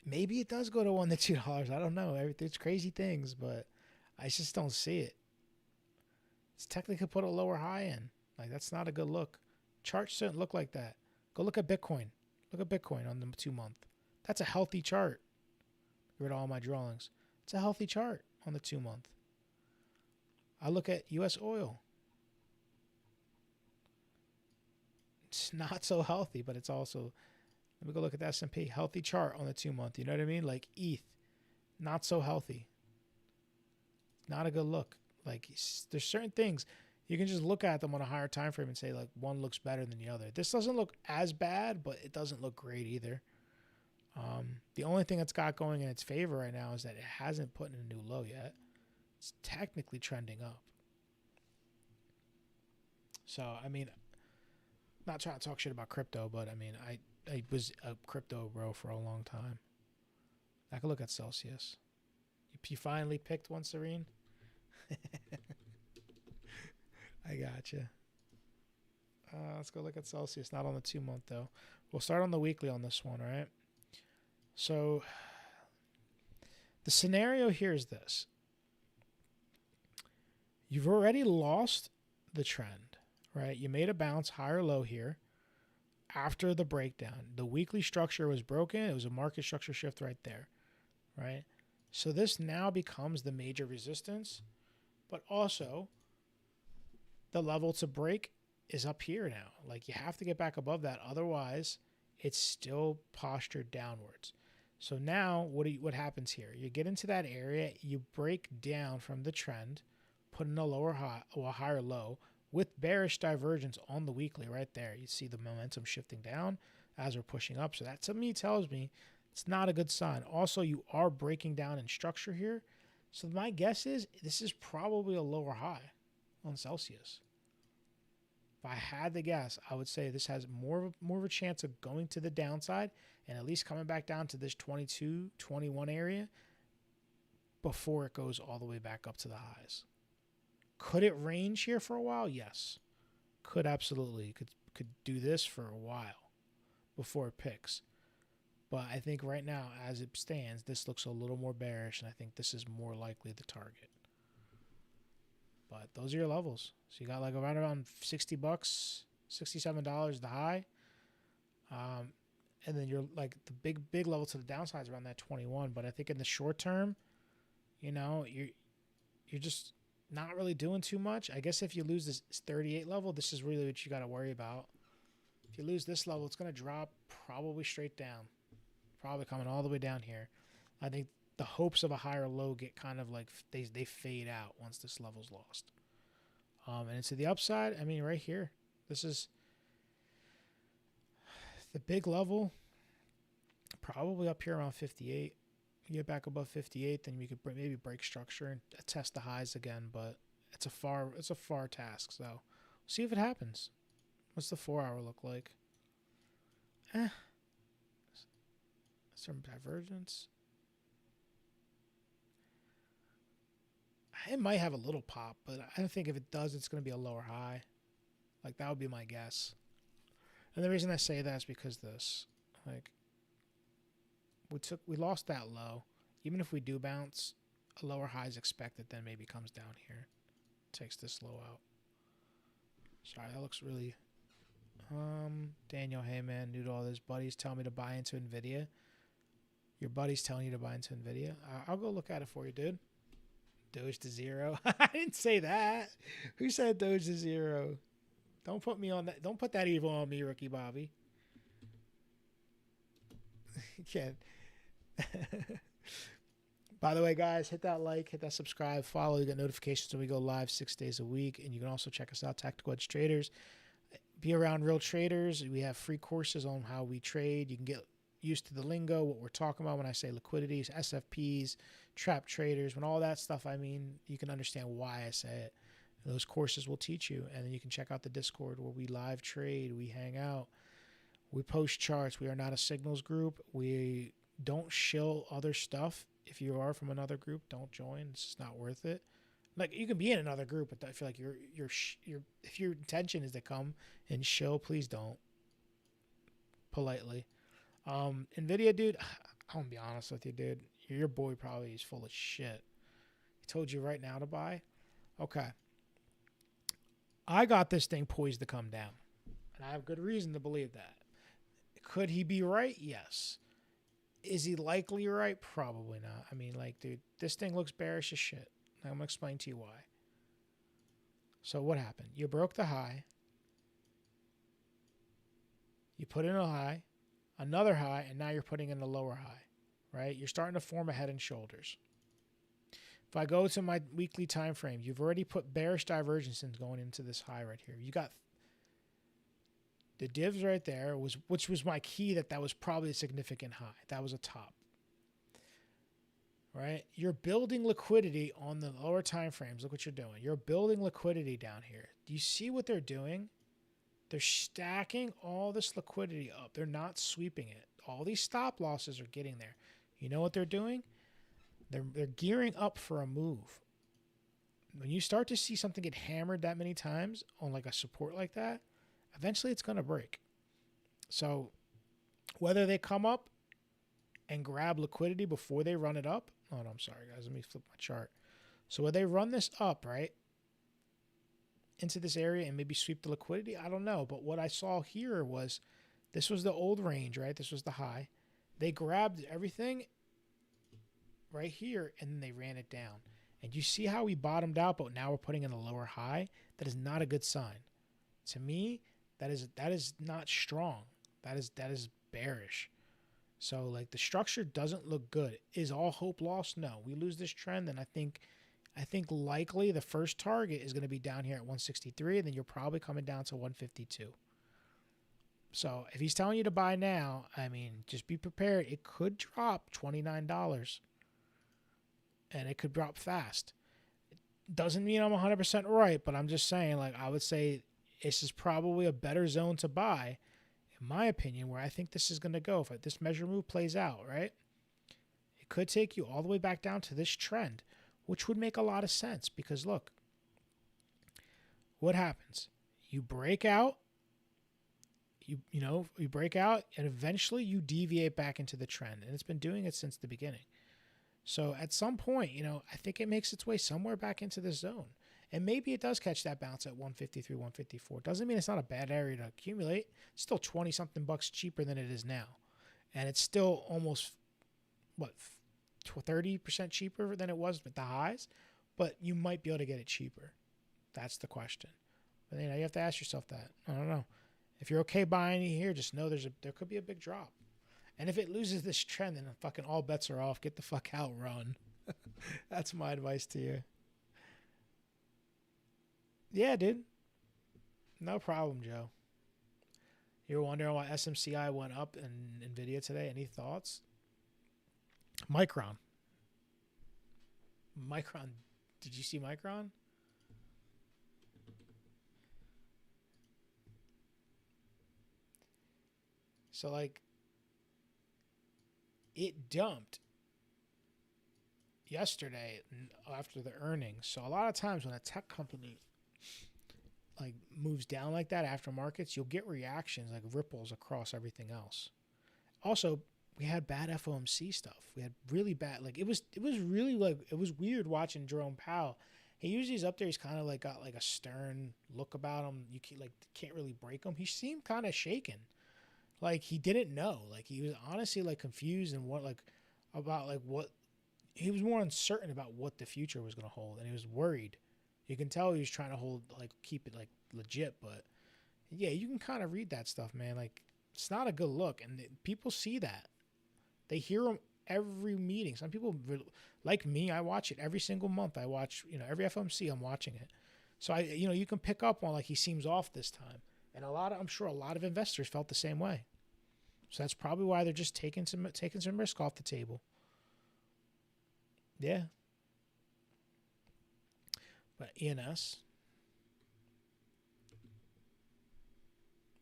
maybe it does go to $1 to $2. I don't know. There's crazy things, but I just don't see it. It's technically put a lower high in. Like, that's not a good look. Charts shouldn't look like that. Go look at Bitcoin. Look at Bitcoin on the 2-month. That's a healthy chart. Get rid of all my drawings. It's a healthy chart on the 2-month. I look at U.S. oil. It's not so healthy, but it's also, let me go look at the S&P. Healthy chart on the 2-month. You know what I mean? Like ETH, not so healthy. Not a good look. Like, there's certain things you can just look at them on a higher time frame and say, like, one looks better than the other. This doesn't look as bad, but it doesn't look great either. The only thing it's got going in its favor right now is that it hasn't put in a new low yet. It's technically trending up. So, I mean, not trying to talk shit about crypto, but I mean, I was a crypto bro for a long time. I can look at Celsius. You finally picked one, Serene? I gotcha. Let's go look at Celsius. Not on the 2-month, though. We'll start on the weekly on this one, right? So the scenario here is this. You've already lost the trend, right? You made a bounce higher low here after the breakdown. The weekly structure was broken. It was a market structure shift right there, right? So this now becomes the major resistance, but also the level to break is up here now. Like, you have to get back above that. Otherwise, it's still postured downwards. So now what happens here? You get into that area, you break down from the trend, put in a lower high or a higher low with bearish divergence on the weekly right there. You see the momentum shifting down as we're pushing up. So that to me tells me it's not a good sign. Also, you are breaking down in structure here. So my guess is this is probably a lower high on Celsius. If I had to guess, I would say this has more of a chance of going to the downside and at least coming back down to this 22, 21 area before it goes all the way back up to the highs. Could it range here for a while? Yes. Could absolutely. Could do this for a while before it picks. But I think right now, as it stands, this looks a little more bearish, and I think this is more likely the target. But those are your levels. So you got like around $60, $67 the high. And then you're like the big level to the downside is around that 21. But I think in the short term, you know, you're just not really doing too much. I guess if you lose this 38 level, this is really what you got to worry about. If you lose this level, it's going to drop probably straight down. Probably coming all the way down here. I think the hopes of a higher low get kind of like they fade out once this level's lost. And to the upside, I mean, right here, this is the big level, probably up here around 58. You get back above 58, then we could maybe break structure and test the highs again. But it's a far task. So see if it happens. What's the 4-hour look like? Some divergence. It might have a little pop, but I don't think if it does, it's going to be a lower high. Like, that would be my guess. And the reason I say that is because this, like, we lost that low. Even if we do bounce, a lower high is expected, then maybe comes down here, takes this low out. Sorry, that looks really. Daniel, hey man, new to all this. Buddies tell me to buy into Nvidia. Your buddy's telling you to buy into Nvidia. I'll go look at it for you, dude. Doge to zero. I didn't say that. Who said Doge to zero? Don't put me on that. Don't put that evil on me, Rookie Bobby. You can't. By the way, guys, hit that like, hit that subscribe, follow. You get notifications when we go live 6 days a week. And you can also check us out, Tactical Edge Traders. Be around real traders. We have free courses on how we trade. You can get used to the lingo, what we're talking about when I say liquidities, SFPs, trap traders, when all that stuff, I mean, you can understand why I say it. And those courses will teach you. And then you can check out the Discord where we live trade, we hang out, we post charts. We are not a signals group. We don't shill other stuff. If you are from another group, don't join. It's just not worth it. Like, you can be in another group, but I feel like if your intention is to come and shill, please don't. Politely. Nvidia, dude, I'm gonna be honest with you, dude. Your boy probably is full of shit. He told you right now to buy. Okay. I got this thing poised to come down. And I have good reason to believe that. Could he be right? Yes. Is he likely right? Probably not. I mean, like, dude, this thing looks bearish as shit. I'm going to explain to you why. So what happened? You broke the high. You put in a high, another high, and now you're putting in a lower high, right? You're starting to form a head and shoulders. If I go to my weekly time frame, you've already put bearish divergences going into this high right here. You got the divs right there, which was my key that was probably a significant high. That was a top. Right? You're building liquidity on the lower time frames. Look what you're doing. You're building liquidity down here. Do you see what they're doing? They're stacking all this liquidity up. They're not sweeping it. All these stop losses are getting there. You know what they're doing? They're gearing up for a move. When you start to see something get hammered that many times on like a support like that, eventually it's going to break. So whether they come up and grab liquidity before they run it up. Oh, no, I'm sorry, guys. Let me flip my chart. So when they run this up, right, into this area and maybe sweep the liquidity, I don't know. But what I saw here was this was the old range, right? This was the high. They grabbed everything right here, and then they ran it down. And you see how we bottomed out, but now we're putting in a lower high? That is not a good sign. To me, that is not strong. That is bearish. So, like, the structure doesn't look good. Is all hope lost? No. We lose this trend, and I think likely the first target is going to be down here at 163, and then you're probably coming down to 152. So, if he's telling you to buy now, I mean, just be prepared. It could drop $29, and it could drop fast. It doesn't mean I'm 100% right, but I'm just saying, like, I would say this is probably a better zone to buy, in my opinion, where I think this is going to go. If this measure move plays out, right, it could take you all the way back down to this trend, which would make a lot of sense because, look, what happens? You break out, you break out, and eventually you deviate back into the trend, and it's been doing it since the beginning. So at some point, I think it makes its way somewhere back into this zone. And maybe it does catch that bounce at 153, 154. Doesn't mean it's not a bad area to accumulate. It's still 20-something bucks cheaper than it is now. And it's still almost, 30% cheaper than it was with the highs. But you might be able to get it cheaper. That's the question. But you have to ask yourself that. I don't know. If you're okay buying here, just know there could be a big drop. And if it loses this trend, then fucking all bets are off. Get the fuck out, run. That's my advice to you. Yeah, dude. No problem, Joe. You're wondering why SMCI went up in NVIDIA today. Any thoughts? Micron. Did you see Micron? So, like, it dumped yesterday after the earnings. So a lot of times when a tech company like moves down like that after markets, you'll get reactions like ripples across everything else. Also, we had bad FOMC stuff. We had really bad, like it was really like, it was weird watching Jerome Powell. He usually is up there. He's kind of like got like a stern look about him. You can't really break him. He seemed kind of shaken. Like he didn't know. Like he was honestly like confused and what he was more uncertain about what the future was going to hold, and he was worried. You can tell he was trying to keep it like legit, but yeah, you can kind of read that stuff, man. Like it's not a good look, and people see that. They hear him every meeting. Some people, like me, I watch it every single month. I watch, every FOMC, I'm watching it. So you can pick up on like he seems off this time. And I'm sure a lot of investors felt the same way. So that's probably why they're just taking some risk off the table. Yeah. But ENS.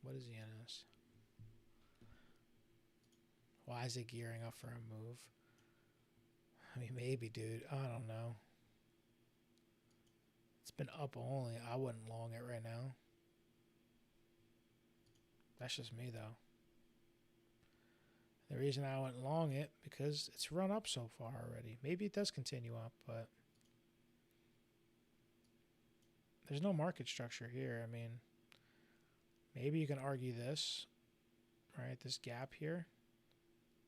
What is ENS? Why is it gearing up for a move? I mean, maybe, dude. I don't know. It's been up only. I wouldn't long it right now. That's just me, though. The reason I wouldn't long it, because it's run up so far already. Maybe it does continue up, but there's no market structure here. I mean, maybe you can argue this, right? This gap here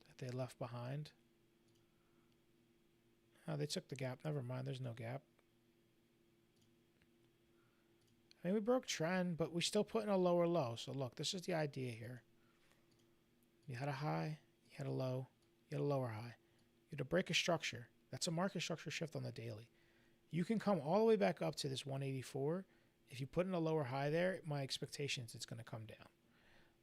that they left behind. Oh, they took the gap. Never mind. There's no gap. I mean, we broke trend, but we still put in a lower low. So look, this is the idea here. You had a high, you had a low, you had a lower high. You had to break a structure. That's a market structure shift on the daily. You can come all the way back up to this 184. If you put in a lower high there, my expectation is it's going to come down.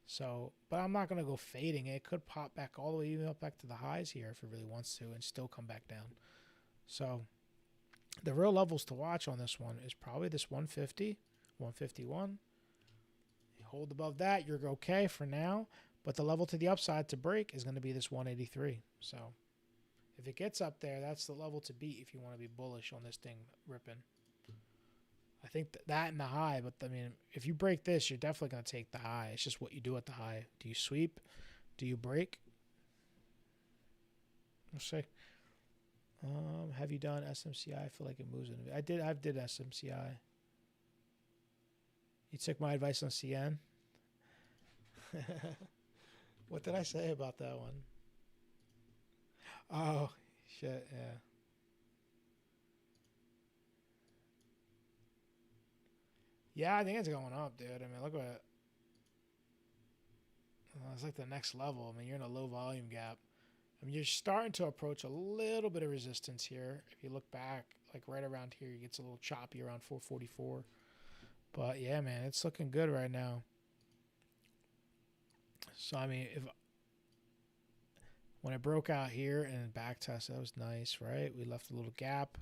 So, but I'm not going to go fading it. It could pop back all the way even up back to the highs here if it really wants to and still come back down. So the real levels to watch on this one is probably this 150, 151. You hold above that, you're okay for now. But the level to the upside to break is going to be this 183. So if it gets up there, that's the level to beat if you want to be bullish on this thing ripping. I think that and the high, but I mean, if you break this, you're definitely going to take the high. It's just what you do at the high. Do you sweep? Do you break? We'll see. Have you done SMCI? I feel like it moves. I did SMCI. You took my advice on CN. What did I say about that one? Oh, shit, yeah. Yeah, I think it's going up, dude. I mean, look at it's like the next level. I mean, you're in a low volume gap. I mean, you're starting to approach a little bit of resistance here. If you look back, like right around here, it gets a little choppy around 444. But yeah, man, it's looking good right now. So, I mean, when it broke out here and back test, that was nice, right? We left a little gap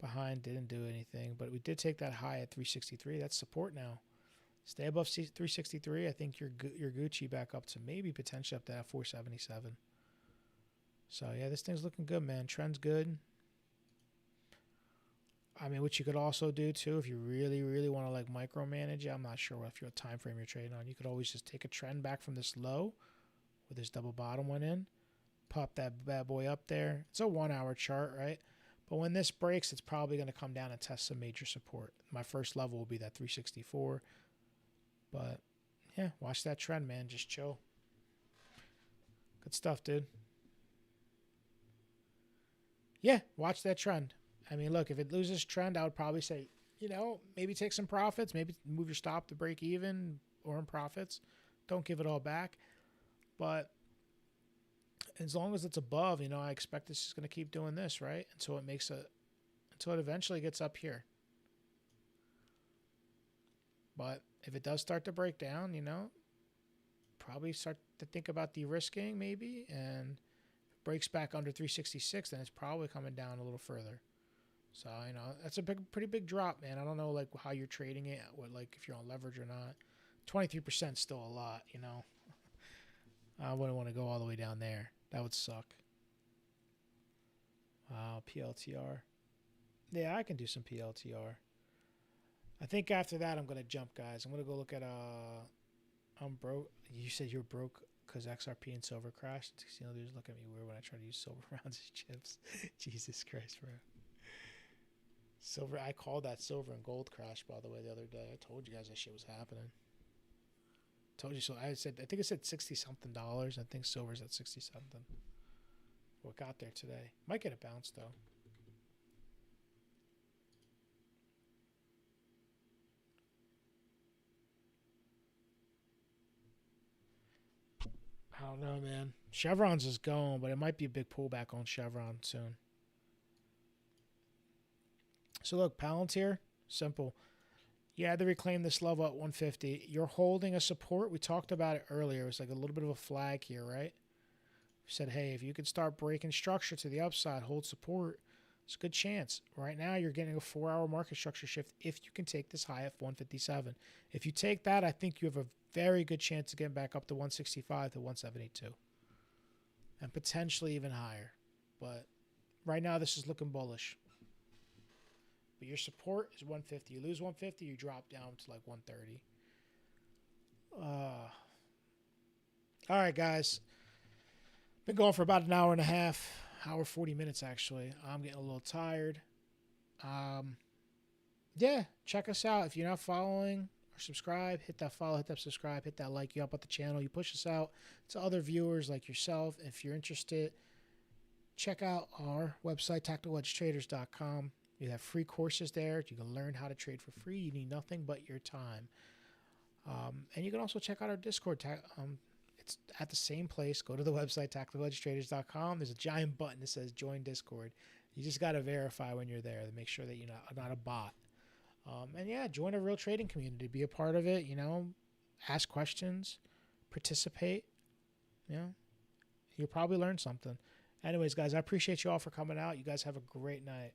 behind, didn't do anything, but we did take that high at 363. That's support now. Stay above 363. I think you're Gucci back up to maybe potentially up to that 477. So yeah, this thing's looking good, man. Trend's good. I mean, what you could also do too, if you really, really want to like micromanage it, I'm not sure if you're a time frame you're trading on. You could always just take a trend back from this low, where this double bottom went in, pop that bad boy up there. It's a 1 hour chart, right? But when this breaks, it's probably going to come down and test some major support. My first level will be that 364. But yeah, watch that trend, man. Just chill. Good stuff, dude. Yeah, watch that trend. I mean, look, if it loses trend, I would probably say, maybe take some profits, maybe move your stop to break even or in profits. Don't give it all back. But as long as it's above, I expect this is going to keep doing this, right? Until it eventually gets up here. But if it does start to break down, probably start to think about de-risking maybe. And if it breaks back under 366, then it's probably coming down a little further. So, that's a pretty big drop, man. I don't know, like, how you're trading it, if you're on leverage or not. 23% is still a lot, I wouldn't want to go all the way down there. That would suck. Wow, PLTR. Yeah, I can do some PLTR. I think after that, I'm going to jump, guys. I'm going to go look at, I'm broke. You said you're broke because XRP and silver crashed. Dudes look at me weird when I try to use silver rounds as chips. Jesus Christ, bro. Silver, I called that silver and gold crash, by the way, the other day. I told you guys that shit was happening. Told you so. I think it said $60-something. I think silver's at 60-something. What got there today? Might get a bounce though. I don't know, man. Chevron's is going, but it might be a big pullback on Chevron soon. So look, Palantir, simple. You had to reclaim this level at 150. You're holding a support. We talked about it earlier. It was like a little bit of a flag here, right? We said, hey, if you could start breaking structure to the upside, hold support, it's a good chance. Right now, you're getting a 4-hour market structure shift if you can take this high at 157. If you take that, I think you have a very good chance of getting back up to 165 to 172. And potentially even higher. But right now, this is looking bullish. But your support is 150. You lose 150, you drop down to like 130. All right, guys. Been going for about an hour and a half. Hour 40 minutes, actually. I'm getting a little tired. Yeah, check us out. If you're not following or subscribe, hit that follow, hit that subscribe, hit that like. You help out the channel. You push us out to other viewers like yourself. If you're interested, check out our website, tacticalhedgetraders.com. We have free courses there. You can learn how to trade for free. You need nothing but your time. And you can also check out our Discord. It's at the same place. Go to the website, tacticalhedgetraders.com. There's a giant button that says Join Discord. You just got to verify when you're there to make sure that you're not a bot. And yeah, join a real trading community. Be a part of it, ask questions, participate. You'll probably learn something. Anyways, guys, I appreciate you all for coming out. You guys have a great night.